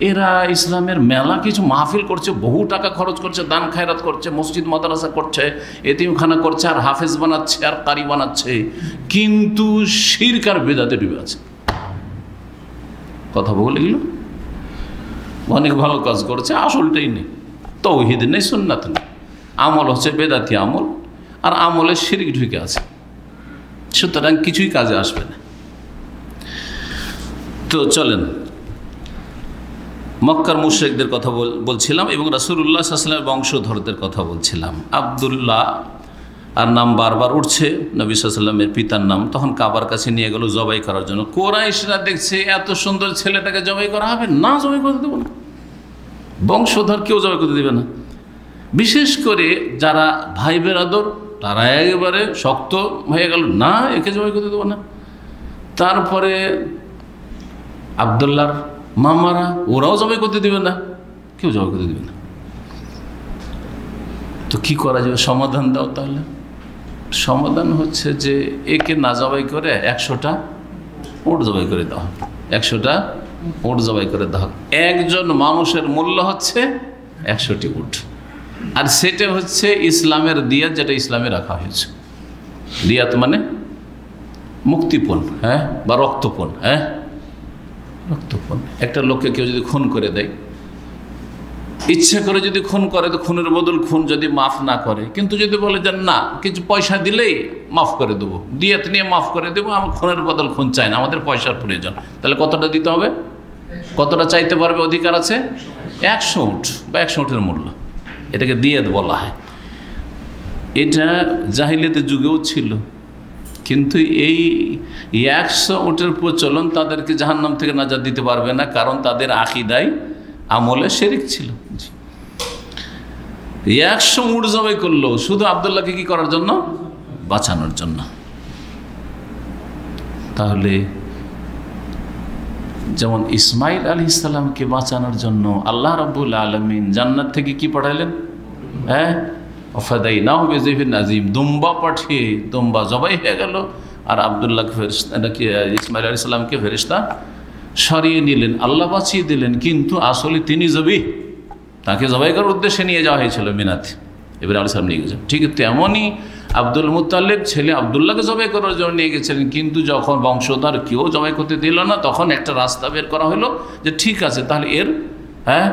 এরা ইসলামের মেলা কিছু মাহফিল করছে, বহু টাকা খরচ করছে, দান খায়রাত করছে, মসজিদ মাদ্রাসা করছে, এতিমখানা করছে, আর হাফেজ বানাচ্ছে, আর কারি বানাচ্ছে, কিন্তু শিরক আর বেদাতে ডুবে আছে। কথা বলে গেল, অনেক ভালো কাজ করছে, আসলটাই নেই, তৌহিদ নেই, সুন্নাত নেই, আমল হচ্ছে বেদাতি আমল, আর আমলে শিরক ঢুকে আছে, সুতরাং কিছুই কাজে আসবে না। তো চলেন, মক্কার মুশরিকদের কথা বলছিলাম এবং রাসূলুল্লাহ সাল্লাল্লাহু আলাইহি ওয়াসাল্লামের বংশধরদের কথা বলছিলাম। আব্দুল্লাহ আর নাম বারবার উঠছে, নবী সাল্লাল্লাহু আলাইহি ওয়াসাল্লামের পিতার নাম। তখন কাবার কাছে নিয়ে গেল জবাই করার জন্য। কুরাইশরা দেখছে এত সুন্দর ছেলেটাকে জবাই করা হবে না, জবাই করতে দেবো না, বংশধর কেউ জবাই করতে দেবে না। বিশেষ করে যারা ভাই বেরাদর তারা একেবারে শক্ত হয়ে গেল, না একে জবাই করতে দেবো না। তারপরে আবদুল্লাহর মামারা, ওরাও জবাই করতে দিবে না, কেউ জবাই করতে দিবে না। তো কি করা যাবে, সমাধান দাও। তাহলে সমাধান হচ্ছে যে একে না জবাই করে 100টা উট জবাই করে দাও, 100টা উট জবাই করে দাও। একজন মানুষের মূল্য হচ্ছে 100টি উট, আর সেটা হচ্ছে ইসলামের দিয়াত, যেটা ইসলামে রাখা হয়েছে। দিয়াত মানে মুক্তিপণ, হ্যাঁ, বা রক্তপণ। হ্যাঁ, রক্তপণ। একটা লোককে কেউ যদি খুন করে দেয়, ইচ্ছে করে যদি খুন করে, তো খুনের বদল খুন যদি মাফ না করে, কিন্তু যদি বলে যে না কিছু পয়সা দিলেই মাফ করে দেবো, দিয়াত নিয়ে মাফ করে দেবো, আমার খুনের বদল খুন চাই না, আমাদের পয়সার প্রয়োজন, তাহলে কতটা দিতে হবে, কতটা চাইতে পারবে, অধিকার আছে? 100 উট বা 100 উটের মূল্য, এটাকে দিয়াত বলা হয়। এটা জাহিলিয়াতের যুগেও ছিল, কিন্তু এই 100 উটের প্রচলন তাদেরকে জাহান্নাম থেকে নাজাত দিতে পারবে না, কারণ তাদের আকীদায় আমলে শিরক ছিল। 100 উট জবাই করলো শুধু আব্দুল্লাহকে কি করার জন্য, বাঁচানোর জন্য। তাহলে যেমন ইসমাইল আলাইহিস সালামকে বাঁচানোর জন্য আল্লাহ রাব্বুল আলামিন জান্নাত থেকে কি পাঠালেন, হ্যাঁ, ওয়াফাদাইনাহু বিযিফিন আযীম, দুম্বা পাঠিয়ে দুম্বা জবাই হয়ে গেল, আর আব্দুল্লাহকে ফেরেশতা, নাকি ইসমাইল আলাইহিস সালামকে ফেরেশতা সরিয়ে নিলেন, আল্লাহ বাঁচিয়ে দিলেন, কিন্তু আসলে তিনি জবি, তাকে জবাই করার উদ্দেশ্যে নিয়ে যাওয়া হয়েছিল মিনাতে, ইব্রাহিম আলাইহিস সালাম নিয়ে গেছেন। ঠিক তেমনই আব্দুল মুত্তালিব ছেলে আব্দুল্লাহকে জবাই করার জন্য নিয়ে গেছিলেন, কিন্তু যখন বংশধর কেউ জবাই করতে দিল না, তখন একটা রাস্তা বের করা হলো যে ঠিক আছে তাহলে এর, হ্যাঁ,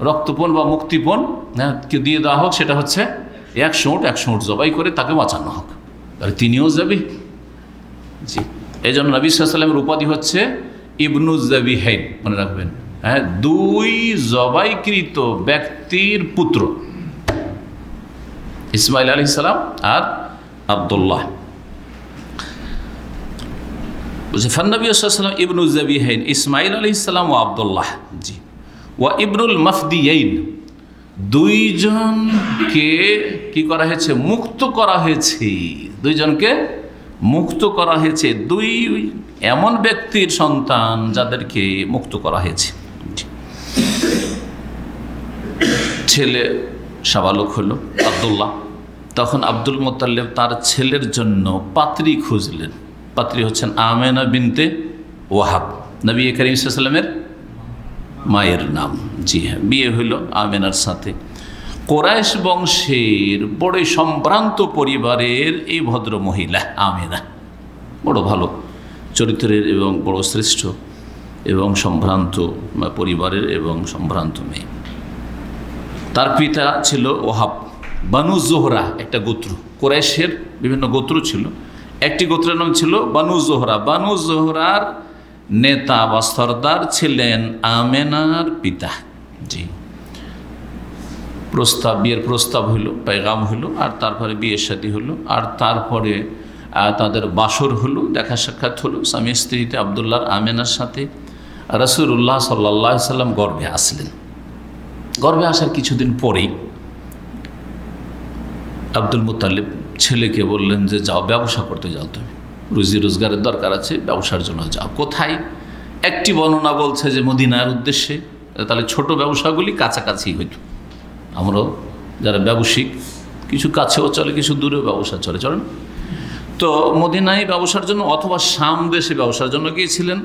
রক্তপণ বা মুক্তিপণ, হ্যাঁ, দিয়ে দেওয়া হোক, সেটা হচ্ছে 100 উট জবাই করে তাকে বাঁচানো হোক, তাহলে তিনিও যাবি। জি, এই জন্য নবী সাল্লাল্লাহু আলাইহি ওয়াসাল্লামের উপাধি হচ্ছে ইবনুজ যাবিহাইন, মনে রাখবেন, হ্যাঁ, 2 জবাইকৃত ব্যক্তির পুত্র, ইসমাইল আলাইহিস সালাম আর আব্দুল্লাহ। বলছে ফান্নবী সাল্লাল্লাহু আলাইহি ওয়াসাল্লাম ইবনুজ যাবিহাইন, ইসমাইল আলাইহিস সালাম ও আব্দুল্লাহ। জি, ওয়া ইবনুল মাফদিয়াইন, 2 জনকে কি করা হয়েছে, মুক্ত করা হয়েছে, 2 জনকে মুক্ত করা হয়েছে, 2 এমন ব্যক্তির সন্তান যাদেরকে মুক্ত করা হয়েছে। ছেলে সাবালক হলো আব্দুল্লাহ, তখন আব্দুল মুত্তালিব তার ছেলের জন্য পাত্রী খুঁজলেন। পাত্রী হচ্ছেন আমেনা বিনতে ওয়াহাব, নবী করিম সাল্লাল্লাহু আলাইহি ওয়াসাল্লামের মায়ের নাম। জি হ্যাঁ, বিয়ে হইল আমেনার সাথে। কোরাইশ বংশের বড় সম্ভ্রান্ত পরিবারের এই ভদ্র মহিলা আমেনা, বড় ভালো চরিত্রের এবং বড় শ্রেষ্ঠ এবং সম্ভ্রান্ত পরিবারের এবং সম্ভ্রান্ত মেয়ে। তার পিতা ছিল ওহাব, বানু জোহরা একটা গোত্র, কোরাইশের বিভিন্ন গোত্র ছিল, একটি গোত্রের নাম ছিল বানু জোহরা। বানু জোহরার নেতা বা সর্দার ছিলেন আমেনার পিতা। জি, বিয়ের প্রস্তাব হইল, পেগাম হইল, আর তারপরে বিয়ের শাদী হলো, আর তারপরে তাদের বাসর হলো, দেখা সাক্ষাৎ হলো স্বামী স্ত্রীতে আব্দুল্লাহর আমেনার সাথে। রাসূলুল্লাহ সাল্লাল্লাহু আলাইহি ওয়াসাল্লাম গর্ভে আসলেন। গর্ভে আসার কিছুদিন পরেই আব্দুল মুত্তালিব ছেলেকে বললেন যে যাও, ব্যবসা করতে যাও, তুমি রুজি রোজগারের দরকার আছে, ব্যবসার জন্য যাও। কোথায়? একটি বর্ণনা বলছে যে মদিনার উদ্দেশ্যে, তাহলে ছোট ব্যবসাগুলি কাছাকাছি হইত। আমরাও যারা ব্যবসায়িক, কিছু কাছেও চলে, কিছু দূরেও ব্যবসা চলে, চলেন। তো মদিনায় ব্যবসার জন্য অথবা শাম দেশে ব্যবসার জন্য গিয়েছিলেন,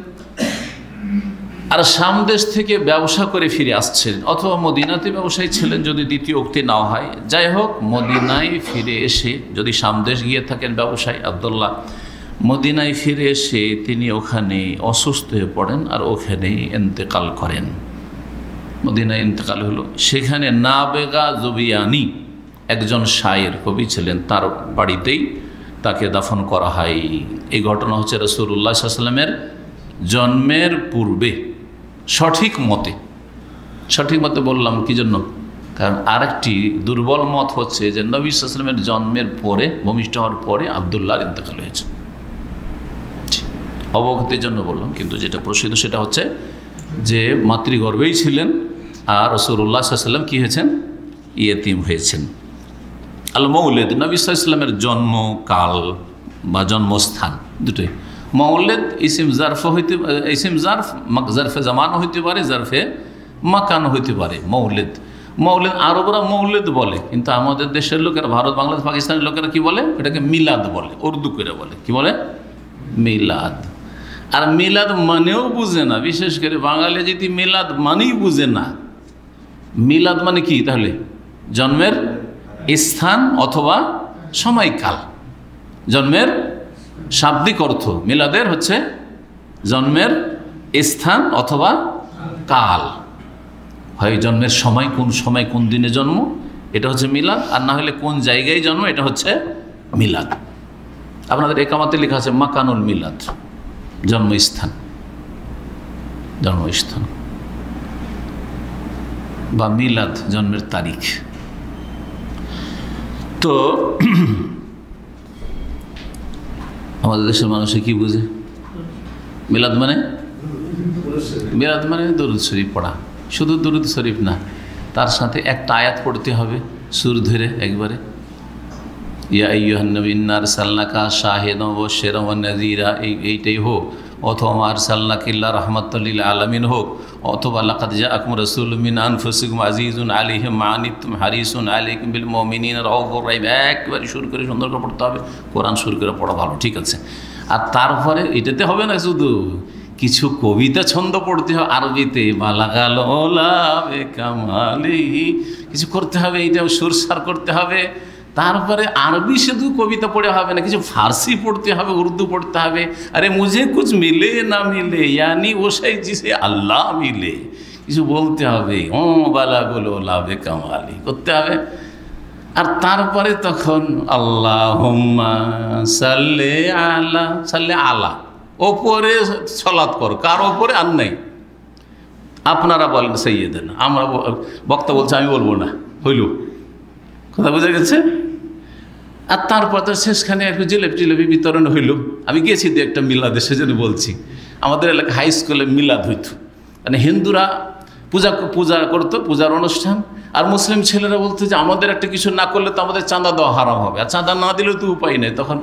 আর শাম দেশ থেকে ব্যবসা করে ফিরে আসছিলেন, অথবা মদিনাতে ব্যবসায়ী ছিলেন যদি দ্বিতীয় উক্তি না হয়। যাই হোক, মদিনায় ফিরে এসে, যদি শাম দেশ গিয়ে থাকেন ব্যবসায়ী আব্দুল্লাহ, মদিনায় ফিরে এসে তিনি ওখানে অসুস্থ হয়ে পড়েন আর ওখানেই ইন্তেকাল করেন। মদিনায় ইন্তেকাল হলো। সেখানে নাবেগা জুবিয়ানি একজন শায়ের কবি ছিলেন, তার বাড়িতেই তাকে দাফন করা হয়। এই ঘটনা হচ্ছে রাসূলুল্লাহ সাল্লাল্লাহু আলাইহি ওয়াসাল্লামের জন্মের পূর্বে। সঠিক মতে বললাম কি জন্য? কারণ আরেকটি দুর্বল মত হচ্ছে যে নবী সাল্লাল্লাহু আলাইহি ওয়াসাল্লামের জন্মের পরে, ভূমিষ্ঠ হওয়ার পরে আব্দুল্লাহর ইন্তেকাল হয়েছে। অবগতির জন্য বললাম, কিন্তু যেটা প্রসিদ্ধ সেটা হচ্ছে যে মাতৃগর্ভেই ছিলেন, আর রাসূলুল্লাহ সাল্লাল্লাহু আলাইহি ওয়াসাল্লাম কি হয়েছেন? ইয়েতিম হয়েছেন। আল মৌলেদ, নবী সাল্লাল্লাহু আলাইহি ওয়াসাল্লামের জন্মকাল বা জন্মস্থান দুটোই। মৌলেদ ইসিম জারফ হইতে, ইসিম জারফ জারফে জামানও হইতে পারে, জারফে মাকানও হইতে পারে। মৌলেদ, মৌলেদ আরবরা মৌলেদ বলে, কিন্তু আমাদের দেশের লোকেরা, ভারত, বাংলাদেশ, পাকিস্তানের লোকেরা কি বলে? এটাকে মিলাদ বলে, উর্দু করে বলে। কি বলে? মিলাদ। আর মিলাদ মানেও বুঝে না, বিশেষ করে বাঙালি যদি মিলাদ মানেই বুঝে না। মিলাদ মানে কি তাহলে? জন্মের স্থান অথবা সময়কাল। জন্মের শাব্দিক অর্থ মিলাদের হচ্ছে জন্মের স্থান অথবা কাল, হয় জন্মের সময়, কোন সময় কোন দিনে জন্ম, এটা হচ্ছে মিলাদ। আর না হলে কোন জায়গায় জন্ম, এটা হচ্ছে মিলাদ। আপনাদের একামাতে লেখা আছে মাকানুল মিলাদ, জন্মস্থান, জন্মস্থান বা মিলাদ, জন্মের তারিখ। তো আমাদের দেশের মানুষে কি বুঝে মিলাদ মানে? মিলাদ মানে দরুদ শরীফ পড়া। শুধু দরুদ শরীফ না, তার সাথে একটা আয়াত পড়তে হবে সুর ধরে একবারে, ইয়া আইয়ুহান নবী ইন্না আরসালনাকা শাহিদান ওয়া মুবাশশিরান ওয়া নাযীরা, এইটাই হোক, অথবা আরসালনাকা ইল্লা রাহমাতাল লিল আলামিন হোক, অথবা লাকাদ জাআকুম রাসূলুম মিন আনফুসিকুম আজিজুন আলাইহি মা আনিতুম হারিসুন আলাইকুম বিল মুমিনিনা রাউফুর রাহিম। একবারে শুরু করে সুন্দর করে পড়তে হবে। কোরআন শুরু করে পড়া ভালো, ঠিক আছে। আর তারপরে এটাতে হবে না, শুধু কিছু কবিতা ছন্দ পড়তে হবে আরবিতে, বালাগাল ওলা বেকামালিহি, কিছু করতে হবে, এইটা সুরসার করতে হবে। তারপরে আরবি শুধু কবিতা পড়ে হবে না, কিছু ফার্সি পড়তে হবে, উর্দু পড়তে হবে। আরে মুঝে কুছ মিলে না মিলে, ইয়ানি ওসাই জিসে আল্লাহ মিলে, কিছু বলতে হবে। ও বালাগুলো লাভে কামালি করতে হবে। আর তারপরে তখন আল্লাহুম্মা সাল্লি আলা, সাল্লি আলা, ওপরে সালাত করো, কার ওপরে? আর নাই, আপনারা বলেন সাইয়্যিদানা, আমরা বক্তা বলছে, আমি বলবো না, হইল কথা বোঝা গেছে। আর তারপর তো শেষখানে একটু জিলেপি বিতরণ হইল। আমি গেছি দু একটা মিলাদে, সেজন্য বলছি। আমাদের এলাকা হাই স্কুলে মিলাদ হইত, মানে হিন্দুরা পূজা করতো, পূজার অনুষ্ঠান, আর মুসলিম ছেলেরা বলতো যে আমাদের একটা কিছু না করলে তো আমাদের চাঁদা দেওয়া হারাম হবে, আর চাঁদা না দিলেও তো উপায় নেই। তখন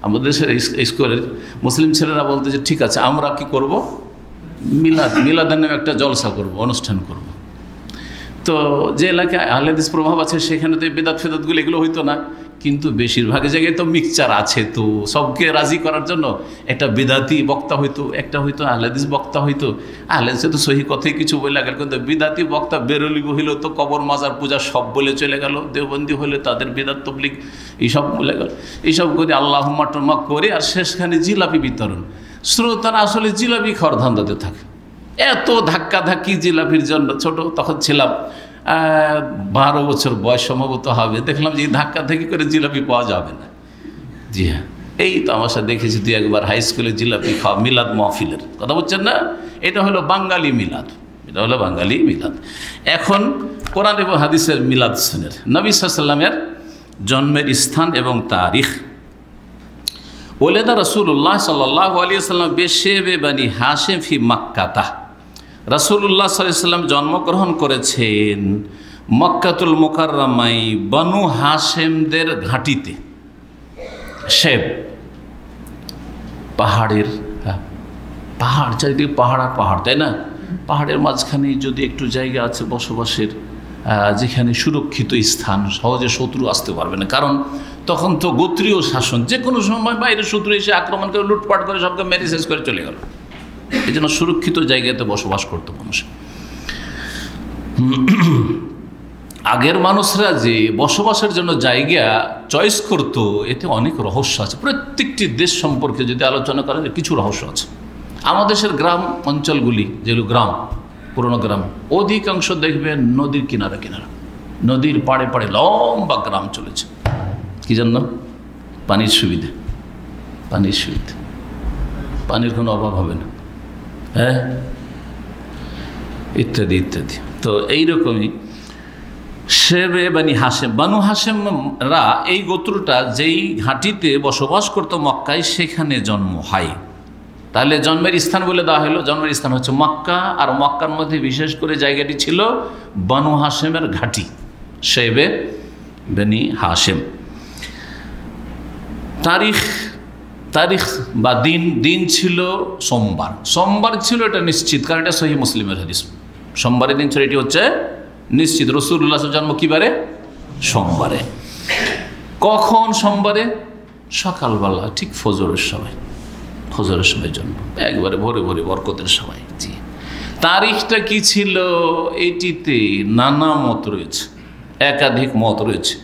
আমাদের দেশের স্কুলের মুসলিম ছেলেরা বলতো যে ঠিক আছে, আমরা কি করব, মিলাদের নামে একটা জলসা করব, অনুষ্ঠান করব। তো যে এলাকায় আহলে হাদিস প্রভাব আছে সেখানে তো বেদাত ফেদাতগুলো এগুলো হইতো না, কিন্তু বেশিরভাগ জায়গায় তো মিক্সচার আছে। তো সবকে রাজি করার জন্য একটা বেদাতি বক্তা হইতো, একটা হইতো আহলে হাদিস বক্তা হইতো। আহলে হাদিসে তো সহি কথাই কিছু বলে গেল, কিন্তু বেদাতি বক্তা বেরোলি হইল তো কবর মাজার পূজা সব বলে চলে গেল। দেওবন্দি হলে তাদের বেদাত তবলিগ এইসব বলে গেল। এইসব করে আল্লাহুম্মা টম্মা করে, আর শেষখানে জিলাপি বিতরণ। শ্রোতারা আসলে জিলাপি খাওয়ার ধান্দাতে থাকে, এত ধাক্কাধাক্কি জিলাপির জন্য। ছোট তখন ছিলাম, 12 বছর বয়স সম্ভবত হবে। দেখলাম যে ধাক্কাধাক্কি করে জিলাপি পাওয়া যাবে না। জি হ্যাঁ, এই তামাশা দেখেছি দুই একবার হাই স্কুলে জিলাপি খাওয়া, মিলাদ মাহফিলের কথা বলছেন না? এটা হলো বাঙালি মিলাদ, এটা হলো বাঙালি মিলাদ। এখন কোরআন এবং হাদিসের মিলাদ শুনের, নবী সাল্লাল্লাহু আলাইহি ওয়াসাল্লামের জন্মের স্থান এবং তারিখ। ওলেদা রাসূলুল্লাহ সাল্লাল্লাহু আলাইহি ওয়াসাল্লাম বেশেবে বানি হাশিম ফি মাক্কাতা, রাসূলুল্লাহ সাল্লাল্লাহু আলাইহি ওয়াসাল্লাম জন্মগ্রহণ করেছেন মক্কাতুল মুকাররমায় বনু হাশেমদের ঘাঁটিতে। শেব পাহাড়ের, পাহাড় চারিদিকে পাহাড় আর পাহাড়, তাই না? পাহাড়ের মাঝখানে যদি একটু জায়গা আছে বসবাসের, যেখানে সুরক্ষিত স্থান, সহজে শত্রু আসতে পারবে না। কারণ তখন তো গোত্রীয় শাসন, যে কোনো সময় বাইরে শত্রু এসে আক্রমণ করে, লুটপাট করে, সবকে মেরে শেষ করে চলে গেল। এই জন্য সুরক্ষিত জায়গাতে বসবাস করতো মানুষ। আগের মানুষরা যে বসবাসের জন্য জায়গা চয়েস করত, এতে অনেক রহস্য আছে। প্রত্যেকটি দেশ সম্পর্কে যদি আলোচনা করেন, কিছু রহস্য আছে। আমাদের দেশের গ্রাম অঞ্চলগুলি, যেগুলো গ্রাম, পুরোনো গ্রাম, অধিকাংশ দেখবেন নদীর কিনারা কিনারা, নদীর পাড়ে পাড়ে লম্বা গ্রাম চলেছে। কি জন্য? পানির সুবিধা, পানির সুবিধা, পানির কোনো অভাব হবে না, হ্যাঁ, ইত্যাদি ইত্যাদি। তো এইরকমই শেবে বানি হাশেম, বানু হাশেমরা এই গোত্রটা যেই ঘাঁটিতে বসবাস করতো মক্কায়, সেখানে জন্ম হয়। তাহলে জন্মের স্থান বলে দেওয়া হলো, জন্মের স্থান হচ্ছে মক্কা। আর মক্কার মধ্যে বিশেষ করে জায়গাটি ছিল বানু হাশেমের ঘাঁটি, শেবে বনি হাশেম। তারিখ বা দিন ছিল সোমবার ছিল, এটা নিশ্চিত, কারণ এটা সহিহ মুসলিমের হাদিস। সোমবারের দিন ছিল, এটি হচ্ছে নিশ্চিত। রাসূলুল্লাহ জন্ম কি বারে? সোমবারে। কখন সোমবারে? সকালবেলা, ঠিক ফজরের সময় জন্ম, একবারে ভোরে বরকতের সময়। জি। তারিখটা কি ছিল, এটিতে নানা মত রয়েছে, একাধিক মত রয়েছে।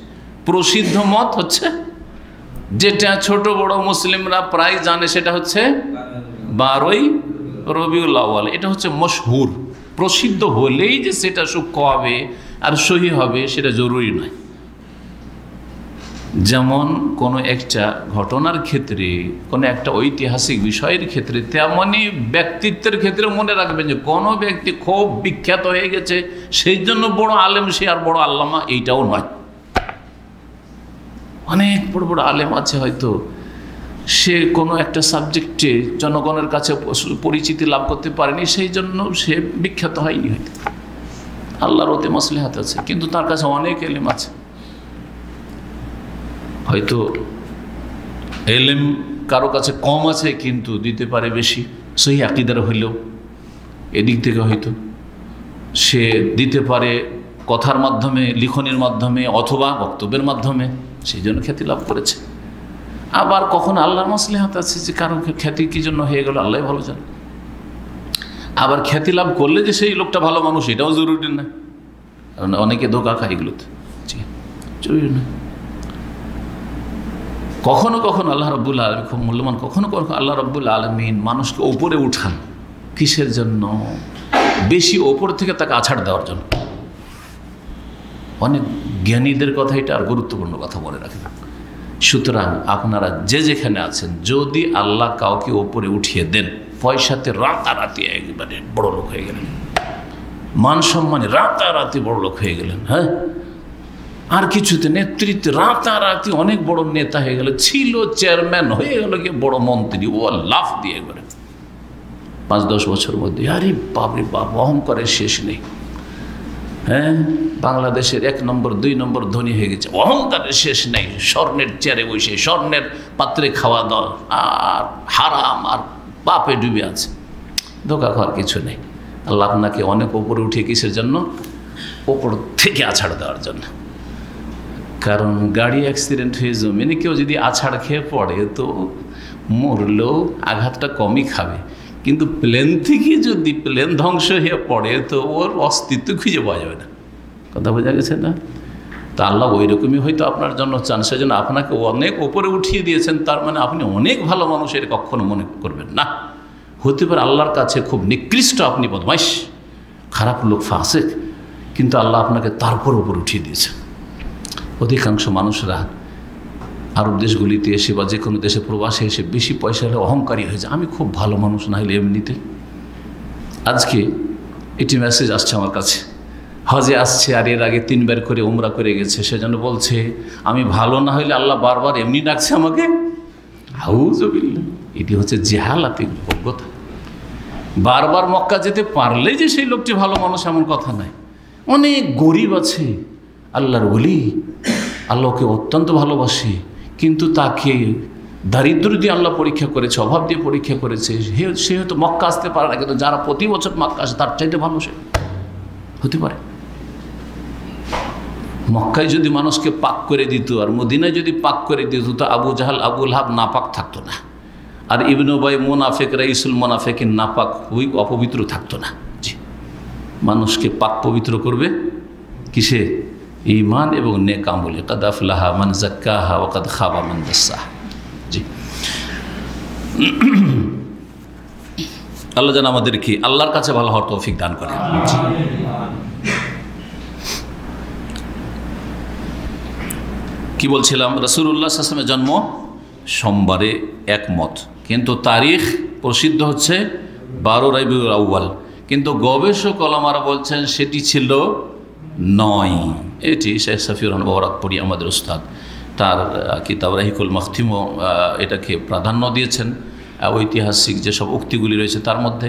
প্রসিদ্ধ মত হচ্ছে, যেটা ছোট বড় মুসলিমরা প্রায় জানে, সেটা হচ্ছে 12ই রবিউল আউয়াল। এটা হচ্ছে মশহুর। প্রসিদ্ধ হলেই যে সেটা সূক্ষ্ম হবে আর সহি হবে সেটা জরুরি নয়। যেমন কোনো একটা ঘটনার ক্ষেত্রে, কোনো একটা ঐতিহাসিক বিষয়ের ক্ষেত্রে, তেমনই ব্যক্তিত্বের ক্ষেত্রে মনে রাখবেন যে কোনো ব্যক্তি খুব বিখ্যাত হয়ে গেছে, সেই জন্য বড় আলেম সে আর বড় আল্লামা, এইটাও নয়। অনেক বড় বড় আলেম আছে, হয়তো সে কোনো একটা সাবজেক্টে জনগণের কাছে পরিচিতি লাভ করতে পারেনি, সেই জন্য সে বিখ্যাত হয়নি। হয়তো আল্লাহর ওতে মাসলিহাত আছে, কিন্তু তার কাছে অনেক এলেম আছে। হয়তো এলেম কারো কাছে কম আছে, কিন্তু দিতে পারে বেশি, সহি আকীদার হইলেও এদিক থেকে হয়তো সে দিতে পারে কথার মাধ্যমে, লিখনের মাধ্যমে, অথবা বক্তব্যের মাধ্যমে, সেই জন্য খ্যাতি লাভ করেছে। আবার কখন আল্লাহর মাসলিহাত আছে যে কারো খ্যাতি কি জন্য হয়ে গেল আল্লাহ ভালো জানে। আবার খ্যাতি লাভ করলে যে সেই লোকটা ভালো মানুষ, এটাও জরুরি না, কারণ অনেকে ধোকা খায় এগুলোতে। জি, জরুরি না। কখনো কখনো আল্লাহ রাব্বুল আলামিন, খুব মূল্যবান, কখনো কখনো আল্লাহ রাব্বুল আলামিন মানুষকে ওপরে উঠান। কিসের জন্য? বেশি ওপর থেকে তাকে আছাড় দেওয়ার জন্য। অনেক জ্ঞানীদের কথা এটা, আর গুরুত্বপূর্ণ কথা মনে রাখেন। সুতরাং আপনারা যে যেখানে আছেন, যদি আল্লাহ কাউকে ওপরে উঠিয়ে দেন, পয়সাতে রাতারাতি একবারে বড় লোক হয়ে গেলেন, মান সম্মানে রাতারাতি বড় লোক হয়ে গেলেন, হ্যাঁ, আর কিছুতে নেতৃত্বে রাতারাতি অনেক বড় নেতা হয়ে গেল, ছিল চেয়ারম্যান হয়ে গেল, কি বড় মন্ত্রী, ও লাফ দিয়ে একবারে 5-10 বছর মধ্যে, আরে বাপরে বাপ, অহংকারের শেষ নেই। হ্যাঁ, বাংলাদেশের 1 নম্বর 2 নম্বর ধনী হয়ে গেছে, অহংকারের শেষ নেই। স্বর্ণের চেয়ারে বসে, স্বর্ণের পাত্রে খাওয়া দাওয়া, আর হারাম আর পাপে ডুবে আছে। ধোকা খাওয়ার কিছু নেই। আল্লাহ আপনাকে অনেক ওপরে উঠিয়ে কিসের জন্য? ওপর থেকে আছাড় দেওয়ার জন্য। কারণ গাড়ি অ্যাক্সিডেন্ট হয়ে জমিনে কেউ যদি আছাড় খেয়ে পড়ে, তো মরলেও আঘাতটা কমই খাবে, কিন্তু প্লেন থেকে যদি প্লেন ধ্বংস হয়ে পড়ে, তো ওর অস্তিত্ব খুঁজে পাওয়া যাবে না। কথা বোঝা গেছে না? তা আল্লাহ ওই রকমই হয়তো আপনার জন্য চান, সেজন্য আপনাকে অনেক ওপরে উঠিয়ে দিয়েছেন। তার মানে আপনি অনেক ভালো মানুষ, এর কখনো মনে করবেন না। হতে পারে আল্লাহর কাছে খুব নিকৃষ্ট, আপনি বদমাইশ, খারাপ লোক, ফাসিক, কিন্তু আল্লাহ আপনাকে তারপর উপর উঠিয়ে দিয়েছেন। অধিকাংশ মানুষরা আরব দেশগুলিতে এসে বা যে কোনো দেশে প্রবাসে এসে বেশি পয়সা হলে অহংকারী হয়ে যায়, আমি খুব ভালো মানুষ, না হলে এমনিতে। আজকে এটি মেসেজ আসছে আমার কাছে, হজে আসছে, আর এর আগে 3 বার করে উমরা করে গেছে, সেজন্য বলছে আমি ভালো না হইলে আল্লাহ বারবার এমনি ডাকছে আমাকে। আউযুবিল্লাহ। এটি হচ্ছে জেহালাতের অজ্ঞতা। বারবার মক্কা যেতে পারলেই যে সেই লোকটি ভালো মানুষ এমন কথা নাই। অনেক গরিব আছে, আল্লাহর ওলি, আল্লাহকে অত্যন্ত ভালোবাসে, কিন্তু তাকে দারিদ্র দিয়ে আল্লাহ পরীক্ষা করেছে, অভাব দিয়ে পরীক্ষা করেছে, সে হয়তো মক্কা আসতে পারে না, কিন্তু যারা প্রতি বছর মক্কা আসে তার চাইতে ভালো সে হতে পারে। মক্কায় যদি মানুষকে পাক করে দিত আর মদিনায় যদি পাক করে দিত, তো আবু জাহাল, আবু লাহাব নাপাক থাকতো না, আর ইবনে উবাই মুনাফিক, রাইসুল মুনাফিকিন নাপাক, ওই অপবিত্র থাকতো না। জি, মানুষকে পাক পবিত্র করবে কিসে? ঈমান এবং নেক আমলে। কাদ আফলাহা মান যাক্কাহা ওয়া কাদ খাবা মান দাসসাহা। জি, আল্লাহ যেন আমাদেরকে আল্লাহর কাছে ভালো হওয়ার তৌফিক দান করেন। কি বলছিলাম? রাসূলুল্লাহ সাল্লাল্লাহু আলাইহি ওয়াসাল্লামের জন্ম সোমবারে, একমত, কিন্তু তারিখ প্রসিদ্ধ হচ্ছে 12 রবিউল আউয়াল, কিন্তু গবেষক ওলামারা বলছেন সেটি ছিল 9। এটি শেখ সাফিউর রহমান বরাকপুরি, আমাদের উস্তাদ, তার কিতাব রাহিকুল মাখতিমও এটাকে প্রাধান্য দিয়েছেন, ঐতিহাসিক যেসব উক্তিগুলি রয়েছে তার মধ্যে।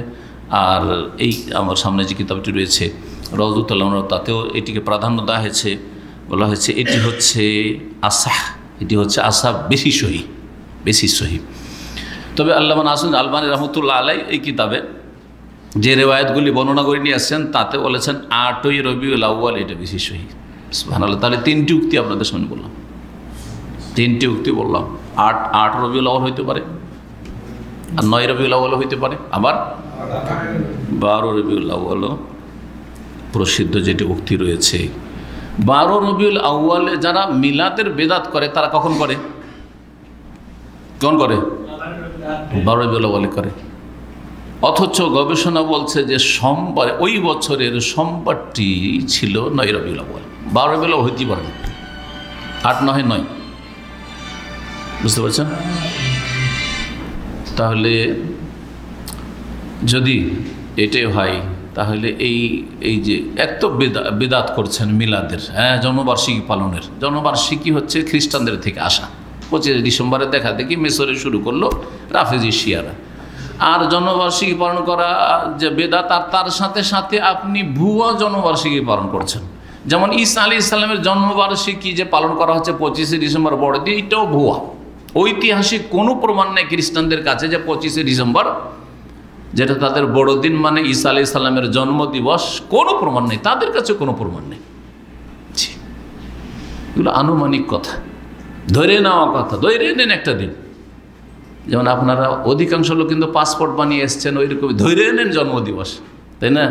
আর এই আমার সামনে যে কিতাবটি রয়েছে রওজাতুল আনওয়ার, তাতেও এটিকে প্রাধান্য দেওয়া হয়েছে। বলা হয়েছে এটি হচ্ছে আসাহ, এটি হচ্ছে আসাহ বেশি সহি। তবে আল্লামা নাসির আলবানী রহমতুল্লাহ আলাই এই কিতাবে যে রেওয়ায়তগুলি বর্ণনা করে নিয়ে আসছেন তাতে বলেছেন 8ই রবিউল আউয়াল এটা বেশি সহি। সুবহানাল্লাহ। তাহলে 3টি উক্তি আপনাদের সামনে বললাম, 3টি উক্তি বললাম। 8 রবিউল আউয়াল হইতে পারে, আর 9 রবিউল আউয়াল হইতে পারে, আবার 12 রবিউল আউয়াল প্রসিদ্ধ যেটি উক্তি রয়েছে। 12 রবিউল আউয়ালে যারা মিলাদের বেদাত করে তারা কখন করে? 12 রবিউল আউয়ালে করে। অথচ গবেষণা বলছে যে সোমবার, ওই বছরের সোমবারটি ছিল 9 রবিউল আউয়াল। 12 রবিউল আউয়াল হইতে পারে না, 8, 9, 9, বুঝতে পারছেন? তাহলে যদি এটাই হয় তাহলে এই যে এক তো বেদাত করছেন মিলাদের, হ্যাঁ, জন্মবার্ষিকী পালনের। জন্মবার্ষিকী হচ্ছে খ্রিস্টানদের থেকে আসা। 25 ডিসেম্বরে দেখা দেখি মিশরে শুরু করলো রাফেজি শিয়ারা। আর জন্মবার্ষিকী পালন করা যে বেদাত, আর তার সাথে সাথে আপনি ভুয়া জন্মবার্ষিকী পালন করছেন। যেমন ঈসা আলাইহিস সালামের জন্মবার্ষিকী যে পালন করা হচ্ছে 25 ডিসেম্বর বড়দিন, এটাও ভুয়া। ঐতিহাসিক কোনো প্রমাণ নেই খ্রিস্টানদের কাছে যে 25 ডিসেম্বর যেটা তাদের বড়দিন মানে ঈসা আলাইহিস সালামের জন্মদিবস, কোনো প্রমাণ নেই, তাদের কাছে কোনো প্রমাণ নেই। এগুলো আনুমানিক কথা, ধরে নেওয়া কথা। ধরে নেন একটা দিন, যেমন আপনারা অধিকাংশ লোক কিন্তু পাসপোর্ট বানিয়ে এসছেন, ওই রকম ধরে নেন জন্মদিবস, তাই না?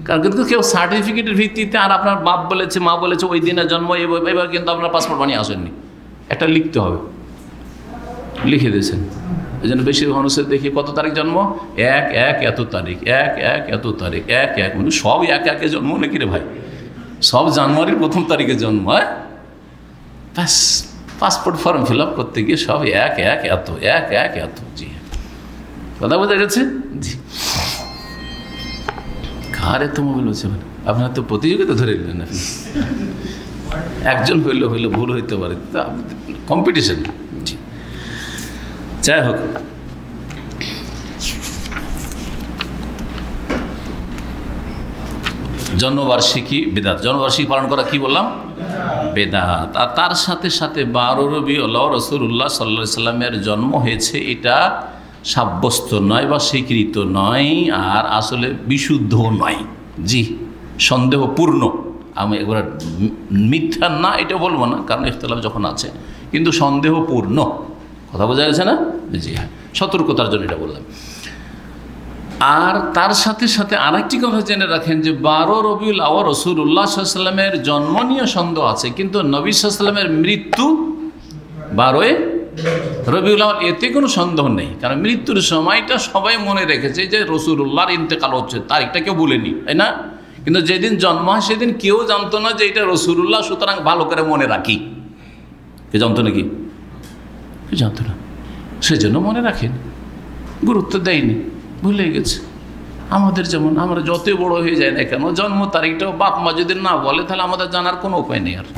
কারণ কিন্তু কেউ সার্টিফিকেটের ভিত্তিতে, আর আপনার বাপ বলেছে মা বলেছে ওই দিনে জন্ম, এবার কিন্তু আপনার পাসপোর্ট বানিয়ে আসেননি, একটা লিখতে হবে, লিখে দিয়েছেন। এই জন্য বেশিরভাগ মানুষের দেখি কত তারিখ জন্ম, 1 এত তারিখ, 1 এত তারিখ, 1 মানে সব 1 জন্ম নাকি রে ভাই? সব জানুয়ারির 1 তারিখে জন্ম, হ্যাঁ? ব্যাস পাসপোর্ট ফর্ম ফিল আপ করতে গিয়ে সব 1 এত, 1 এত। জি, কথা বোঝা গেছে? জি। কার এত মোবাইল হচ্ছে? আপনার তো প্রতিযোগিতা ধরে নিলেন আপনি। একজন হইলে ভুল হইতে পারে, কম্পিটিশন। জি, যাই হোক, জন্মবার্ষিকী বেদাত। জন্মবার্ষিকী পালন করা কি বললাম? বেদাত। আর তার সাথে সাথে 12 রবিউল আউয়াল রাসূলুল্লাহ সাল্লাল্লাহু আলাইহি সাল্লামের জন্ম হয়েছে, এটা সাব্যস্ত নয় বা স্বীকৃত নয়, আর আসলে বিশুদ্ধ নয়। জি, সন্দেহপূর্ণ। আমি একবার মিথ্যা না এটা বলবো না, কারণ ইখতিলাফ যখন আছে, কিন্তু সন্দেহপূর্ণ। কথা বোঝা গেছে না? জি হ্যাঁ, সতর্কতার জন্য এটা বললাম। আর তার সাথে সাথে আরেকটি কথা জেনে রাখেন যে 12 রবিউল আউয়াল রাসূলুল্লাহ সাল্লাল্লাহু আলাইহি ওয়াসাল্লামের জন্ম নিয়ে সন্দেহ আছে, কিন্তু নবী সাল্লাল্লাহু আলাইহি ওয়াসাল্লামের মৃত্যু 12 রবিউল আউয়াল, এতে কোনো সন্দেহ নেই। কারণ মৃত্যুর সময়টা সবাই মনে রেখেছে যে রাসূলুল্লাহর ইন্তেকাল হচ্ছে, তারিখটা কেউ ভুলেনি, তাই না? কিন্তু যেদিন জন্ম হয় সেদিন কেউ জানতো না যে এটা রাসূলুল্লাহ, সুতরাং ভালো করে মনে রাখি। কে জানতো নাকি? কেউ জানতো না, সেজন্য মনে রাখেন, গুরুত্ব দেয়নি, ভুলে গেছে। আমাদের যেমন আমরা যত বড় হয়ে যায় না কেন, জন্ম তারিখটাও বাপ মা যদি না বলে তাহলে আমাদের জানার কোনো উপায় নেই। আর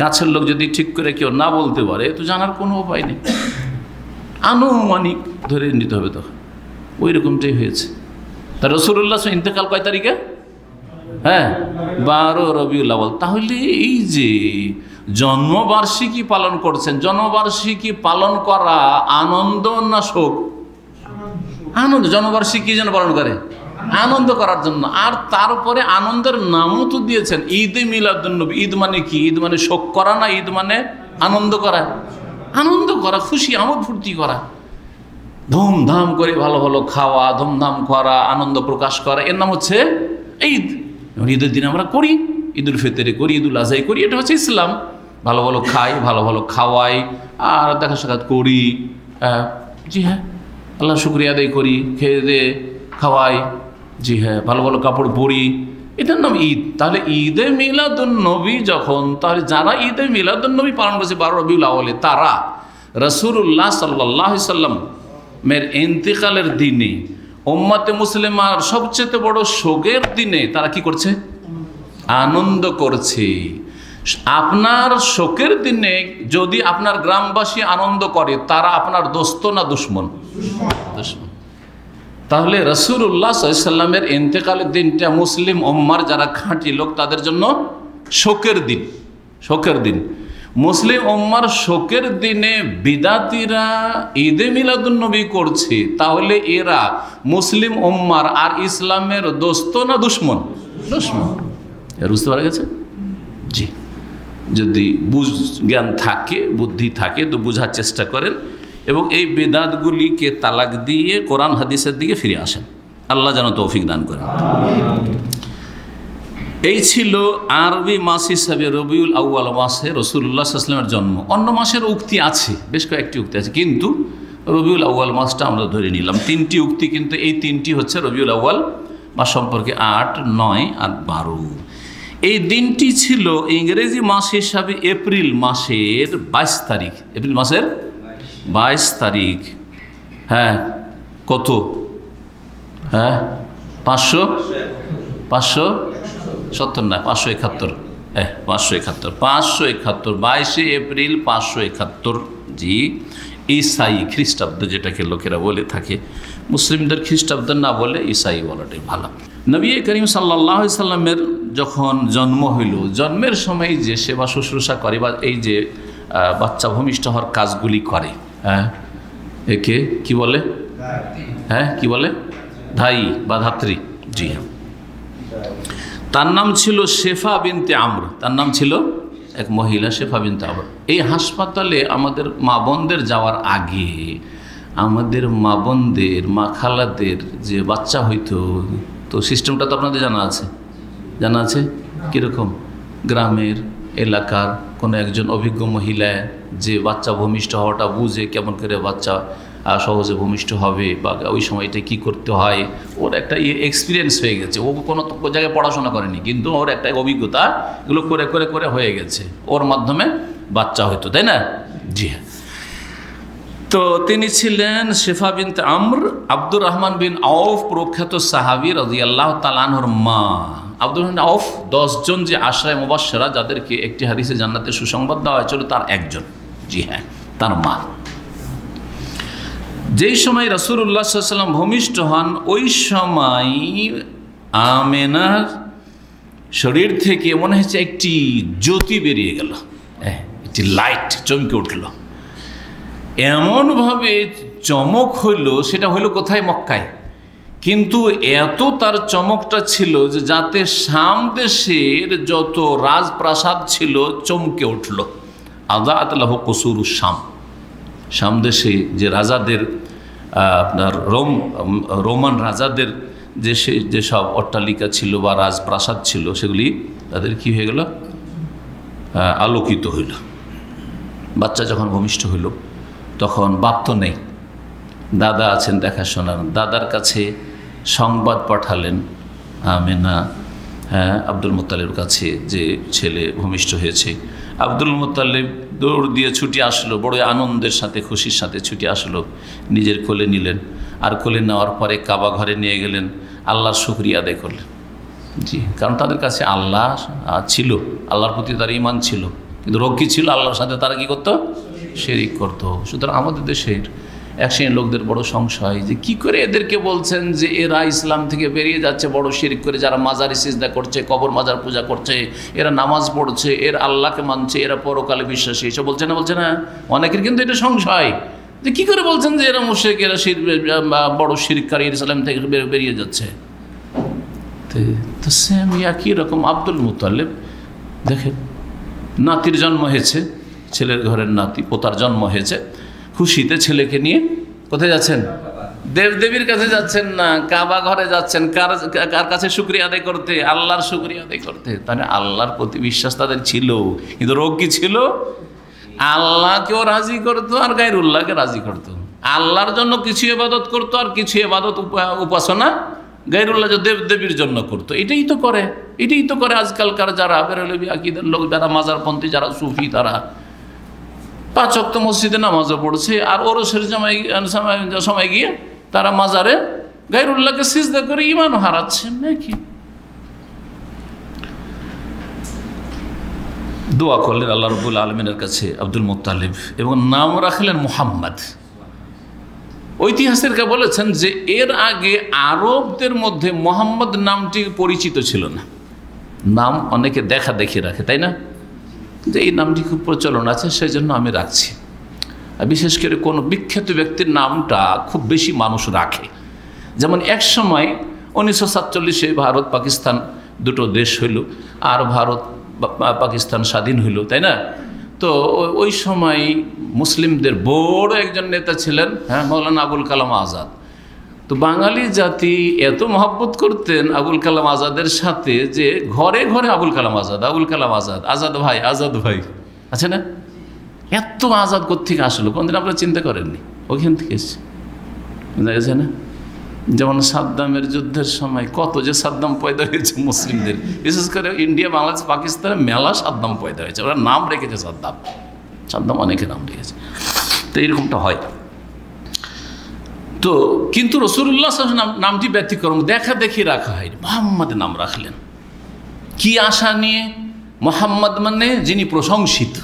কাছের লোক যদি ঠিক করে কেউ না বলতে পারে তো জানার কোনো উপায় নেই, আনুমানিক ধরে নিতে হবে। তখন ওই রকমটাই হয়েছে। তা রাসূলুল্লাহ ইন্তেকাল কয় তারিখে? হ্যাঁ, 12 রবিউল আউয়াল। তাহলে এই যে জন্মবার্ষিকী পালন করছেন, জন্মবার্ষিকী পালন করা আনন্দ না শোক? আনন্দ। জন্মবার্ষিকী যেন পালন করে আনন্দ করার জন্য। আর তারপরে আনন্দের নামও তো দিয়েছেন ঈদে মিলাদুন্নবী। ঈদ মানে কি? ঈদ মানে শোক করা না, ঈদ মানে আনন্দ করা। আনন্দ করা, খুশি আমোদ ফুর্তি করা, ধুমধাম করে ভালো ভালো খাওয়া, ধুমধাম করা, আনন্দ প্রকাশ করা, এর নাম হচ্ছে ঈদ। ঈদের দিন আমরা করি, ঈদুল ফিতরে করি, ঈদুল আজহায় করি, এটা হচ্ছে ইসলাম। ভালো ভালো খাই, ভালো ভালো খাওয়াই, আর দেখা সাক্ষাৎ করি। জি হ্যাঁ, আল্লাহ শুকরিয়া আদায় করি, খেয়ে দে খাওয়াই। জি হ্যাঁ, ভালো ভালো কাপড় পরি, এটার নাম ঈদ। তাহলে ঈদে মিলাদুন্নবী যখন, তাহলে যারা ঈদে মিলাদুন্নবী পালন করেছে 12 রবিউল আউয়ালে, তারা রাসূলুল্লাহ সাল্লাল্লাহু আলাইহি সাল্লামের ইন্তেকালের দিনে, উম্মতে মুসলিমার সবচেয়ে বড় শোকের দিনে তারা কি করছে? আনন্দ করছে। আপনার শোকের দিনে যদি আপনার গ্রামবাসী আনন্দ করে, তারা আপনার দোস্ত না দুশমন? দুশমন। তাহলে রাসূলুল্লাহ সাল্লাল্লাহু আলাইহি ওয়াসাল্লামের ইন্তেকালের দিনটা মুসলিম উম্মার যারা খাঁটি লোক তাদের জন্য শোকের দিন, শোকের দিন। মুসলিম উম্মার শোকের দিনে বিদাতিরা ঈদে মিলাদুন্নবী করছে, তাহলে এরা মুসলিম উম্মার আর ইসলামের দোস্ত না দুশ্মন? দুশ্মন। বুঝতে পারা গেছে? জি, যদি জ্ঞান থাকে, বুদ্ধি থাকে তো বোঝার চেষ্টা করেন এবং এই বিদাতগুলিকে তালাক দিয়ে কোরআন হাদিসের দিকে ফিরে আসেন। আল্লাহ যেন তৌফিক দান করেন। এই ছিল আরবি মাস হিসাবে রবিউল আউয়াল মাসে রাসূলুল্লাহ সাল্লাল্লাহু আলাইহি ওয়াসাল্লামের জন্ম। অন্য মাসের উক্তি আছে, বেশ কয়েকটি উক্তি আছে, কিন্তু রবিউল আউয়াল মাসটা আমরা ধরে নিলাম। 3টি উক্তি, কিন্তু এই 3টি হচ্ছে রবিউল আউয়াল মাস সম্পর্কে, 8, 9 আর 12। এই দিনটি ছিল ইংরেজি মাস হিসাবে এপ্রিল মাসের 22 তারিখ। এপ্রিল মাসের 22 তারিখ। হ্যাঁ, কত? হ্যাঁ, 570 না, 571। 571, 22 এপ্রিল 571। জি, ঈসাই খ্রিস্টাব্দ যেটাকে লোকেরা বলে থাকে, মুসলিমদের খ্রিস্টাব্দ না বলে ঈসাই বলাটাই ভালো। নবী করিম সাল্লাল্লাহু আলাইহি সাল্লামের যখন জন্ম হইল, জন্মের সময় যে সেবা শুশ্রূষা করে বা এই যে বাচ্চা ভূমিষ্ঠ হওয়ার কাজগুলি করে, হ্যাঁ, একে কি বলে? হ্যাঁ, কি বলে? ধাই বা ধাত্রী। জি হ্যাঁ। তার নাম ছিল শেফা বিনতে আমর। তার নাম ছিল এক মহিলা, শেফা বিনতে আমর। এই হাসপাতালে আমাদের মা বোনদের যাওয়ার আগে আমাদের মা বোনদের, মা খালাদের যে বাচ্চা হইতো, তো সিস্টেমটা তো আপনাদের জানা আছে? জানা আছে? কীরকম? গ্রামের এলাকার কোনো একজন অভিজ্ঞ মহিলা যে বাচ্চা ভূমিষ্ঠ হওয়াটা বুঝে, কেমন করে বাচ্চা সহজে ভূমিষ্ঠ হবে বা ওই সময়টা কি করতে হয়, ওর একটা এক্সপিরিয়েন্স হয়ে গেছে। ও কোনো জায়গায় পড়াশোনা করেনি, কিন্তু ওর একটা অভিজ্ঞতা, এগুলো করে করে করে হয়ে গেছে, ওর মাধ্যমে বাচ্চা হইতো, তাই না? জি হ্যাঁ। তো তিনি ছিলেন শেফা বিনতে আমর। আব্দুর রহমান বিন আউফ প্রখ্যাত সাহাবী রাদিয়াল্লাহু তাআলা আনহুর মা। আব্দুর রহমান আউফ 10 জন যে আশরায়ে মুবাশশারা, যাদেরকে একটি হাদিসে জান্নাতের সুসংবাদ দেওয়া হয়েছিল, তার একজন। জি হ্যাঁ, তার মা। যেই সময় রাসূলুল্লাহ সাল্লাল্লাহু আলাইহি ওয়াসাল্লাম ভূমিষ্ঠ হন, ওই সময় আমেনার শরীর থেকে মনে হচ্ছে একটি জ্যোতি বেরিয়ে গেল, একটি লাইট চমকে উঠল। এমনভাবে চমক হইল, সেটা হইল কোথায়? মক্কায়। কিন্তু এত তার চমকটা ছিল যে যাতে শাম দেশের যত রাজপ্রাসাদ ছিল চমকে উঠল। আযাআত লাহু কুসুরুশ শাম। শাম দেশে যে রাজাদের, আপনার রোমান রাজাদের যেসব অট্টালিকা ছিল বা রাজপ্রাসাদ ছিল, সেগুলি তাদের কি হয়ে গেল? আলোকিত হইল। বাচ্চা যখন ভূমিষ্ঠ হইল, তখন বাপ তো নেই, দাদা আছেন দেখাশোনার। দাদার কাছে সংবাদ পাঠালেন আমেনা, হ্যাঁ, আব্দুল মুত্তালিবের কাছে যে ছেলে ভূমিষ্ঠ হয়েছে। আব্দুল মুত্তালিব দৌড় দিয়ে ছুটি আসলো, বড় আনন্দের সাথে, খুশির সাথে ছুটি আসলো, নিজের কোলে নিলেন। আর কোলে নেওয়ার পরে কাবা ঘরে নিয়ে গেলেন, আল্লাহর শুকরিয়া আদায় করলেন। জি, কারণ তাদের কাছে আল্লাহ ছিল, আল্লাহর প্রতি তার ঈমান ছিল, কিন্তু রোগ কী ছিল? আল্লাহর সাথে তারা কী করতো? শিরক করতো। সুতরাং আমাদের দেশের এক শ্রেণীর লোকদের বড় সংশয় যে কি করে এদেরকে বলছেন যে এরা ইসলাম থেকে বেরিয়ে যাচ্ছে বড় শিরক করে, যারা মাজারে সিজদা করছে, কবর মাজার পূজা করছে, এরা নামাজ পড়ছে, এরা আল্লাহকে মানছে, এরা পরকালে বিশ্বাসী, এসব বলছে না? বলছে না? অনেকের কিন্তু এটা সংশয় যে কি করে বলছেন যে এরা মুশরিক, এরা বড় শিরককারী, ইসলাম থেকে বেরিয়ে যাচ্ছে। তো সেম একই রকম আব্দুল মুত্তালিব, দেখেন নাতির জন্ম হয়েছে, ছেলের ঘরের নাতি, পোতার জন্ম হয়েছে, খুশিতে ছেলেকে নিয়ে কোথায় যাচ্ছেন? দেবদেবীর কাছে যাচ্ছেন না, কাবা ঘরে যাচ্ছেন। কার কাছে শুকরিয়া আদায় করতে? আল্লাহর শুকরিয়া আদায় করতে। তাহলে আল্লাহর প্রতি বিশ্বাস তাদের ছিল, কিন্তু রোগ কি ছিল? আল্লাহকেও রাজি করতো আর গায়রুল্লাহকে রাজি করতো। আল্লাহর জন্য কিছু ইবাদত করতো আর কিছু ইবাদত উপাসনা গায়রুল্লাহ দেবদেবীর জন্য করতো। এটাই তো করে আজকালকার যারা বেরোলেবি আকীদার লোক, যারা মাজারপন্থী, যারা সুফি, তারা 5 ওয়াক্ত মসজিদে নামাজও পড়ছে, আর ওরসের সময় গিয়ে তারা মাজারে গায়রুল্লাহকে সিজদা করে ঈমান হারাচ্ছে নাকি? দোয়া করলেন আল্লাহ রাব্বুল আলামিনের কাছে আব্দুল মুত্তালিব, এবং নাম রাখলেন মুহাম্মদ। ঐতিহাসিকরা বলেছেন যে এর আগে আরবদের মধ্যে মোহাম্মদ নামটি পরিচিত ছিল না। নাম অনেকে দেখা দেখি রাখে, তাই না? যে এই নামটি খুব প্রচলন আছে, সেই জন্য আমি রাখছি। আর বিশেষ করে কোনো বিখ্যাত ব্যক্তির নামটা খুব বেশি মানুষ রাখে। যেমন এক সময় 1947-এ ভারত পাকিস্তান দুটো দেশ হইল, আর ভারত পাকিস্তান স্বাধীন হইল, তাই না? তো ওই সময় মুসলিমদের বড় একজন নেতা ছিলেন, হ্যাঁ, মৌলানা আবুল কালাম আজাদ। তো বাঙালি জাতি এত মহব্বত করতেন আবুল কালাম আজাদের সাথে যে ঘরে ঘরে আবুল কালাম আজাদ, আবুল কালাম আজাদ, আজাদ ভাই, আজাদ ভাই, আছে না? এত আজাদ কোত্থেকে আসলো কোনদিন আপনারা চিন্তা করেননি? ওইখান থেকে এসছে, বুঝা গেছে না? যেমন সাদ্দামের যুদ্ধের সময় কত যে সাদ্দাম পয়দা হয়েছে মুসলিমদের, বিশেষ করে ইন্ডিয়া, বাংলাদেশ, পাকিস্তানে মেলা সাদ্দাম পয়দা হয়েছে। ওরা নাম রেখেছে সাদ্দাম, সাদ্দাম অনেকে নাম রেখেছে। তো এরকমটা হয়। তো কিন্তু রাসূলুল্লাহ সাল্লাল্লাহু আলাইহি ওয়াসাল্লাম নামটি ব্যতিক্রম, দেখা দেখি রাখা হয়নি, মুহাম্মদ নাম রাখলেন। কি আশা নিয়ে? মুহাম্মদ মানে যিনি প্রশংসিত,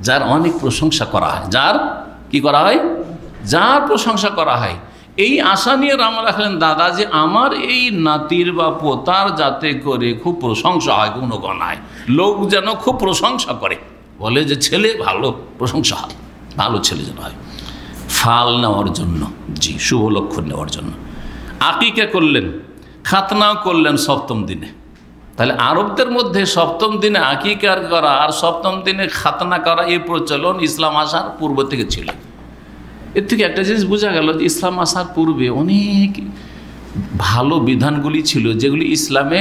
যার অনেক প্রশংসা করা হয়, যার কি করা হয়? যার প্রশংসা করা হয়। এই আশা নিয়ে রাম রাখলেন দাদা, যে আমার এই নাতির বা পোতার যাতে করে খুব প্রশংসা হয়, গুণগান হয়, লোক যেন খুব প্রশংসা করে, বলে যে ছেলে ভালো, প্রশংসা হয়, ভালো ছেলে যেন হয়। ফাল নেওয়ার জন্য, জি, শুভ লক্ষণ নেওয়ার জন্য আকিকা করলেন, খাতনাও করলেন সপ্তম দিনে। তাহলে আরবদের মধ্যে সপ্তম দিনে আকিকার করা আর সপ্তম দিনে খাতনা করা এই প্রচলন ইসলাম আসার পূর্ব থেকে ছিল। এর থেকে একটা জিনিস বোঝা গেল যে ইসলাম আসার পূর্বে অনেক ভালো বিধানগুলি ছিল যেগুলি ইসলামে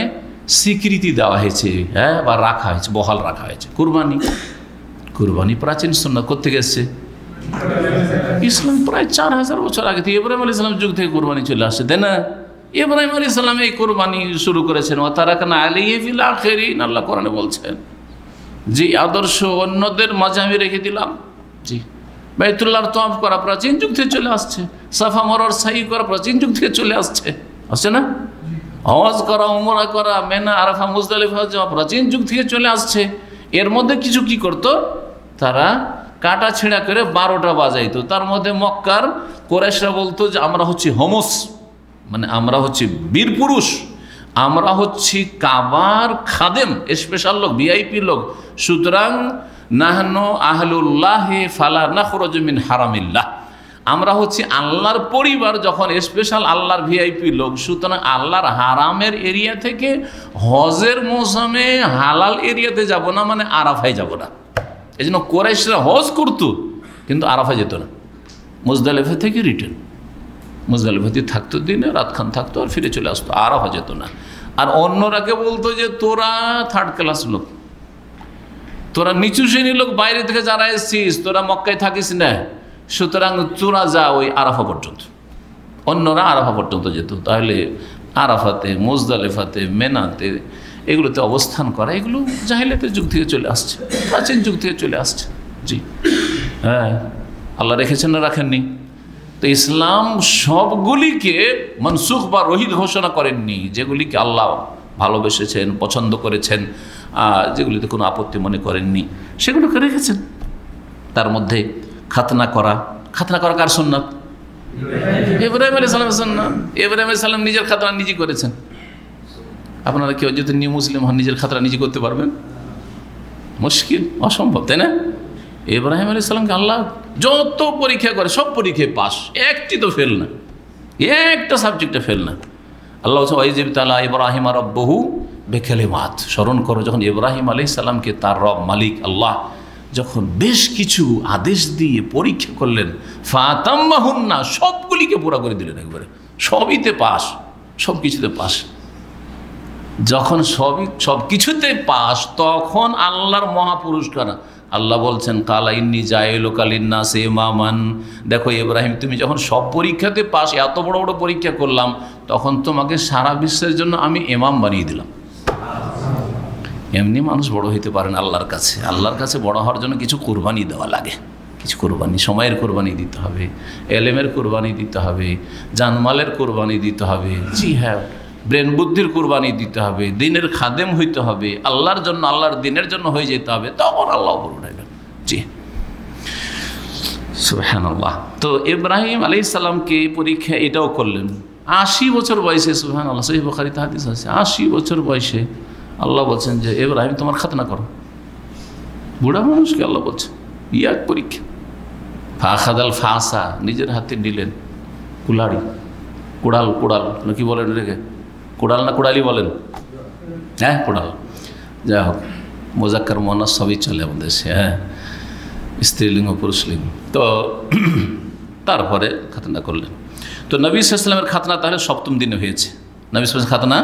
স্বীকৃতি দেওয়া হয়েছে, হ্যাঁ, বা রাখা হয়েছে, বহাল রাখা হয়েছে। কুরবানি প্রাচীন সুন্নাত কোত্থেকে এসছে? ইসলাম প্রায় 4000 বছর আগে থেকে, ইব্রাহিম আলাইহিস সালাম যুগ থেকে কুরবানি চলে আসছে, তাই না? ইব্রাহিম আলাইহিস সালাম এই কুরবানি শুরু করেছেন। ওয়া তারাকনা আলাইহি ফিল আখিরিন, আল্লাহ কোরআনে বলছেন যে আদর্শ অন্যদের মাঝে আমি রেখে দিলাম। জি, বাইতুল্লাহর তওয়াফ করা প্রাচীন যুগ থেকে চলে আসছে, সাফা মারওয়ার সাই করা প্রাচীন যুগ থেকে চলে আসছে না? হজ করা, উমরা করা, মেনা, আরাফা, মুজদালিফা যাওয়া প্রাচীন যুগ থেকে চলে আসছে। এর মধ্যে কিছু কি করতো তারা? কাটা ছেঁড়া করে 12টা বাজাইতো। তার মধ্যে মক্কার কোরাইশরা বলতো যে আমরা হচ্ছি হোমস, মানে আমরা হচ্ছি বীর পুরুষ, আমরা হচ্ছি কাবার খাদেম, স্পেশাল লোক, ভিআইপি লোক, সুতরাং নাহনু আহলুল্লাহ ফালা নাখরুজু মিন হারামিল্লাহ, আমরা হচ্ছি আল্লাহর পরিবার, যখন স্পেশাল আল্লাহর ভিআইপি লোক, সুতরাং আল্লাহর হারামের এরিয়া থেকে হজের মৌসুমে হালাল এরিয়াতে যাব না, মানে আরাফায় যাব না। এই জন্য কোরাইশরা হজ করতো কিন্তু আরাফা যেত না, মুজদালিফা থেকে রিটার্ন, মুজদালিফাতে থাকতো, দিনে রাতখান থাকতো আর ফিরে চলে আসতো, আরাফা যেত না। আর অন্যরাকে বলতো যে তোরা থার্ড ক্লাস লোক, তোরা নিচু শ্রেণীর লোক, বাইরে থেকে যারা এসছিস, তোরা মক্কায় থাকিস না, সুতরাং তোরা যা ওই আরাফা পর্যন্ত। অন্যরা আরাফা পর্যন্ত যেত। তাহলে আরাফাতে, মুজদালিফাতে, মেনাতে, এগুলোতে অবস্থান করা, এগুলো জাহিলিয়াতের যুগ থেকে চলে আসছে, প্রাচীন যুগ থেকে চলে আসছে। জি, হ্যাঁ, আল্লাহ রেখেছেন না রাখেননি? তো ইসলাম সবগুলিকে মনসুখ বা রহিত ঘোষণা করেননি, যেগুলিকে আল্লাহ ভালোবেসেছেন, পছন্দ করেছেন, যেগুলিতে কোনো আপত্তি মনে করেননি, সেগুলোকে রেখেছেন। তার মধ্যে খাতনা করা কার সুন্নাত? ইব্রাহিম আলাইহিস সালামের সুন্নাত। ইব্রাহিম আলাইহিস সালাম নিজের খাতনা নিজে করেছেন। আপনারা কেউ যদি নিউ মুসলিম হন, নিজের খাতনা নিজে করতে পারবেন? মুশকিল, অসম্ভব, তাই না? ইব্রাহিম আলাইহিস সালামকে আল্লাহ যত পরীক্ষা করে সব পরীক্ষায় পাস, একটি তো ফেল না, একটা সাবজেক্টে ফেল না। আল্লাহ ওয়াইজিব তাআলা ইব্রাহিম রাব্বহু বিকালিমাত, স্মরণ করো যখন ইব্রাহিম আলাইহিস সালামকে তার রব মালিক আল্লাহ যখন বেশ কিছু আদেশ দিয়ে পরীক্ষা করলেন, ফাতাম্মাহুন্না, সবগুলিকে পুরা করে দিলেন একবারে, সবইতে পাস, সব কিছুতে পাস। যখন সব কিছুতে পাস, তখন আল্লাহর মহাপুরস্কার। আল্লাহ বলছেন কালা ইন্নী জাইলুকা লিন্নাসি ইমামান, দেখো ইব্রাহিম তুমি যখন সব পরীক্ষাতে পাস, এত বড় বড় পরীক্ষা করলাম, তখন তোমাকে সারা বিশ্বের জন্য আমি ইমাম বানিয়ে দিলাম। এমনি মানুষ বড় হইতে পারে না আল্লাহর কাছে। আল্লাহর কাছে বড় হওয়ার জন্য কিছু কোরবানি দেওয়া লাগে, কিছু কোরবানি, সময়ের কোরবানি দিতে হবে, এলেমের কোরবানি দিতে হবে, জানমালের কোরবানি দিতে হবে, জি হ্যাঁ, ব্রেন বুদ্ধির কোরবানি দিতে হবে, দিনের খাদেম হইতে হবে, আল্লাহর জন্য, আল্লাহর দিনের জন্য হয়ে যেতে হবে, তখন আল্লাহ বড় উঠাইবেন। জি, সুবহানাল্লাহ। তো ইব্রাহিম আলাইহিস সালামকে পরীক্ষা এটাও করলেন 80 বছর বয়সে। সুবহানাল্লাহ, সহিহ বুখারীতে হাদিস আছে, 80 বছর বয়সে আল্লাহ বলছেন যে ইব্রাহিম তোমার খাতনা করো। বুড়া মানুষকে আল্লাহ বলছে ইয়াক পরীক্ষা। ফাখাদাল ফাঁসা, নিজের হাতে নিলেন কুলাড়ি, কোড়াল, কোড়াল নাকি বলেন রেখে, কোড়াল না কোড়ালি বলেন? হ্যাঁ কোড়াল, যাই হোক মোজাক্কার মোয়ান্নাস সবই চলে আমাদের দেশে, হ্যাঁ স্ত্রীলিঙ্গ পুরুষলিঙ্গ। তো তারপরে খাতনা করলেন। তো নবী সাল্লাল্লাহু আলাইহি ওয়াসাল্লামের খাতনা তাহলে সপ্তম দিনে হয়েছে, নবী সাল্লাল্লাহু আলাইহি ওয়াসাল্লামের খাতনা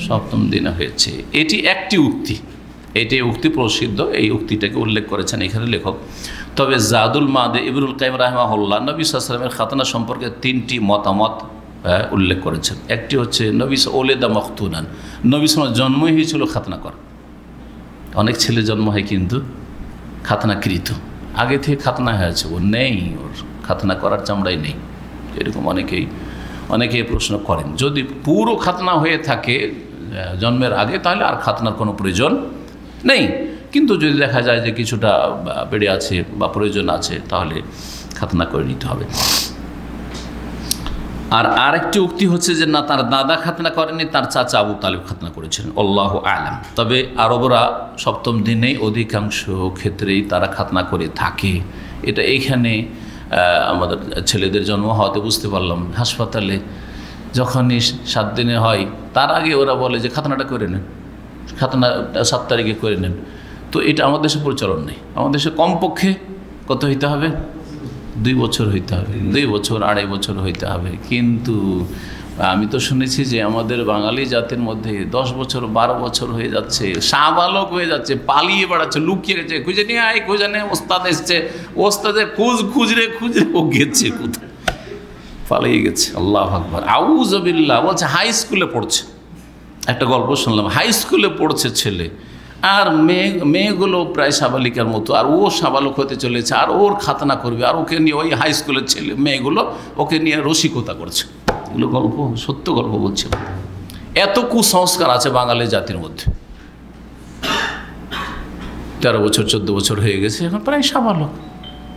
সপ্তম দিনে হয়েছে। এটি একটি উক্তি, এটি উক্তি প্রসিদ্ধ, এই উক্তিটাকে উল্লেখ করেছেন এখানে লেখক। তবে জাদুল মাদে ইবনুল কাইয়িম রাহিমাহুল্লাহ নবী সাল্লাল্লাহু আলাইহি ওয়াসাল্লামের খাতনা সম্পর্কে 3টি মতামত উল্লেখ করেছেন। একটি হচ্ছে নবী ওলেদা মখতুনান, নবী সাল্লাল্লাহু জন্মই হয়েছিল খাতনা করা। অনেক ছেলে জন্ম হয় কিন্তু খাতনাকৃত, আগে থেকে খাতনা হয়েছে, ও নেই, ওর খাতনা করার চামড়াই নেই, এরকম অনেকেই প্রশ্ন করেন। যদি পুরো খাতনা হয়ে থাকে জন্মের আগে তাহলে আর খাতনার কোনো প্রয়োজন নেই, কিন্তু যদি দেখা যায় যে কিছুটা বেড়ে আছে বা প্রয়োজন আছে তাহলে খাতনা করে নিতে হবে। আর আরেকটি উক্তি হচ্ছে যে না, তার দাদা খাতনা করেনি, তার চাচা আবু তালিব খাতনা করেছিলেন, আল্লাহু আ'লাম। তবে আরবরা সপ্তম দিনেই অধিকাংশ ক্ষেত্রেই তারা খাতনা করে থাকে। এটা এইখানে আমাদের ছেলেদের জন্ম হওয়াতে বুঝতে পারলাম, হাসপাতালে যখনই 7 দিনে হয় তার আগে ওরা বলে যে খাতনাটা করে নেন, খাতনা 7 তারিখে করে নেন। তো এটা আমাদের দেশে প্রচলন নেই। আমাদের দেশে কমপক্ষে কত হইতে হবে? 2 বছর হইতে হবে, 2 বছর 2.5 বছর হইতে হবে। কিন্তু আমি তো শুনেছি যে আমাদের বাঙালি জাতির মধ্যে 10 বছর 12 বছর হয়ে যাচ্ছে, সাবালক হয়ে যাচ্ছে, পালিয়ে বেড়াচ্ছে, লুকিয়ে গেছে, খুঁজে নিয়ে আয়, খুঁজে নিয়ে ওস্তাদ এসছে, ওস্তাদের খুঁজরে ও গেছে কোথায়, পালিয়ে গেছে। আল্লাহু আকবার, আউযু বিল্লাহ। বলছে হাই স্কুলে পড়ছে, একটা গল্প শুনলাম, হাই স্কুলে পড়ছে ছেলে, আর মেয়েগুলো প্রায় সাবালিকার মতো, আর ও সাবালক হতে চলেছে, আর ওর খাতনা করবে, আর ওকে নিয়ে ওই হাই স্কুলের ছেলে মেয়েগুলো ওকে নিয়ে রসিকতা করছে। এগুলো গল্প, সত্য গল্প বলছে। এত কুসংস্কার আছে বাঙালি জাতির মধ্যে। 13 বছর 14 বছর হয়ে গেছে, এখন প্রায় সাবালক।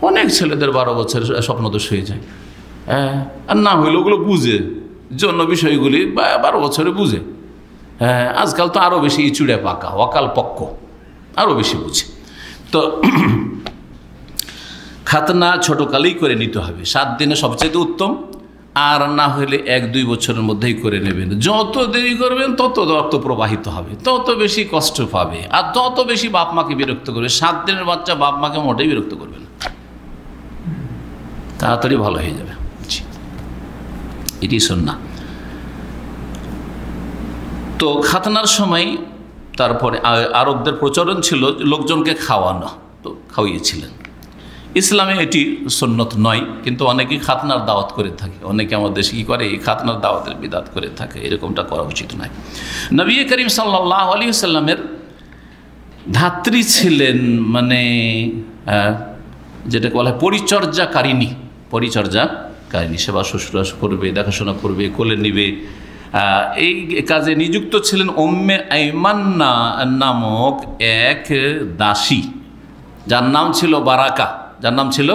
অনেক ছেলেদের 12 বছরের স্বপ্নদোষ হয়ে যায়, হ্যাঁ, আর না হইলে ওগুলো বুঝে জন্য বিষয়গুলি 12 বছরে বুঝে। হ্যাঁ, আজকাল তো আরও বেশি ইচুড়ে পাকা, অকাল পক্ক, আরও বেশি বুঝে। তো খাতনা ছোটোকালেই করে নিতে হবে, 7 দিনে সবচেয়ে উত্তম, আর না হলে 1-2 বছরের মধ্যেই করে নেবেন। যত দেরি করবেন তত রক্ত প্রবাহিত হবে, তত বেশি কষ্ট পাবে, আর তত বেশি বাপ মাকে বিরক্ত করবে। 7 দিনের বাচ্চা বাপ মাকে মোটেই বিরক্ত করবে না, তাড়াতাড়ি ভালো হয়ে যাবে। এটি সুন্নাহ। তো খাতনার সময় তারপরে আরবদের প্রচলন ছিল লোকজনকে খাওয়ানো, তো খাওয়িয়েছিলেন। ইসলামে এটি সুন্নত নয়, কিন্তু অনেকেই খাতনার দাওয়াত করে থাকে। অনেকে আমাদের দেশে কী করে, এই খাতনার দাওয়াতের বিদাত করে থাকে, এরকমটা করা উচিত নয়। নবী করিম সাল্লাল্লাহু আলাইহি ওয়াসাল্লামের ধাত্রী ছিলেন, মানে যেটাকে বলা হয় পরিচর্যাকারিণী, সেবা শুশ্রূষা করবে, দেখাশোনা করবে, কোলে নিবে। এই কাজে নিযুক্ত ছিলেন উম্মে আইমান নামক এক দাসী, যার নাম ছিল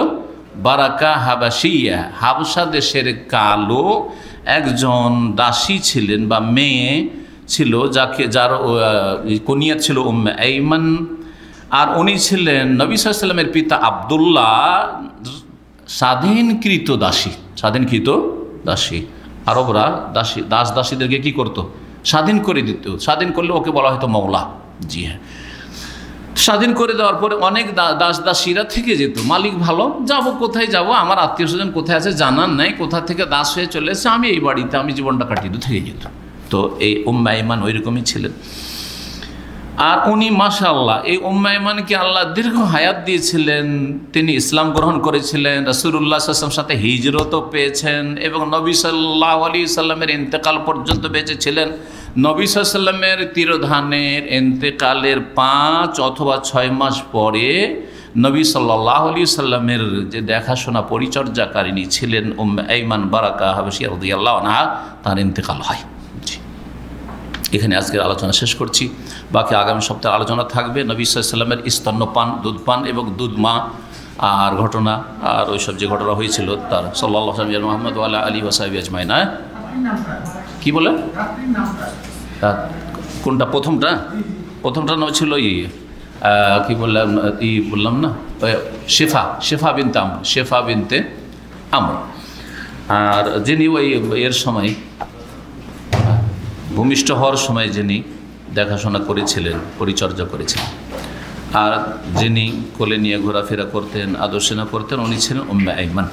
বারাকা, হাবাসিয়া, হাবশা দেশের কালো একজন দাসী ছিলেন বা মেয়ে ছিল, যার কুনিয়াত ছিল উম্মে আইমান। আর উনি ছিলেন নবী সাল্লাল্লাহু আলাইহি ওয়াসাল্লামের পিতা আব্দুল্লাহ স্বাধীনকৃত দাসী। আরবরা দাসীদেরকে কি করতো? স্বাধীন করে দিত। স্বাধীন করলে ওকে বলা হয়তো মওলা। জি হ্যাঁ, স্বাধীন করে দেওয়ার পরে অনেক দাসীরা থেকে যেত। মালিক ভালো, যাব কোথায় যাব, আমার আত্মীয় স্বজন কোথায় আছে জানার নাই, কোথা থেকে দাস হয়ে চলে এসেছে, আমি এই বাড়িতে আমি জীবনটা কাটিয়ে দিতে থেকে যেত। তো এই উম্মে আইমান ওই রকমই ছিলেন। আর উনি মাশাআল্লাহ, এই উম্মে আইমানকে আল্লাহ দীর্ঘ হায়াত দিয়েছিলেন। তিনি ইসলাম গ্রহণ করেছিলেন, রাসূলুল্লাহ সাল্লাল্লাহু আলাইহি ওয়াসাল্লামের সাথে হিজরতও পেয়েছেন, এবং নবী সাল্লাল্লাহু আলাইহি ওয়াসাল্লামের ইন্তেকাল পর্যন্ত বেঁচে ছিলেন। নবী সাল্লাল্লাহু আলাইহি ওয়াসাল্লামের তিরোধানের ইন্তেকালের 5 অথবা 6 মাস পরে নবী সাল্লাল্লাহু আলাইহি ওয়াসাল্লামের যে দেখাশোনা পরিচর্যাকারিণী ছিলেন উম্মে আইমান বারাকা হাবশিয়া রাদিয়াল্লাহু আনহা, তার ইন্তেকাল হয়। এখানে আজকের আলোচনা শেষ করছি, বাকি আগামী সপ্তাহে আলোচনা থাকবে নবী সাল্লাল্লাহু আলাইহি ওয়াসাল্লামের স্তন্যপান, দুধপান এবং দুধমা আর ঘটনা, আর ওইসব যে ঘটনা হয়েছিল তার সাল্লাল্লাহু আলাইহি ওয়া মুহাম্মদ ওয়া আলা আলিহি ওয়া সাহবিহি আজমাইন। কি বলে কোনটা? প্রথমটা নাম ছিল কি বললাম, বললাম না, শেফা বিনতে আমর। আর যিনি ওই এর সময় ভূমিষ্ঠ হওয়ার সময় যিনি দেখাশোনা করেছিলেন, পরিচর্যা করেছিলেন, আর যিনি কোলে নিয়ে ঘোরাফেরা করতেন, আদর্শনা করতেন, উনি ছিলেন উম্মে আইমান।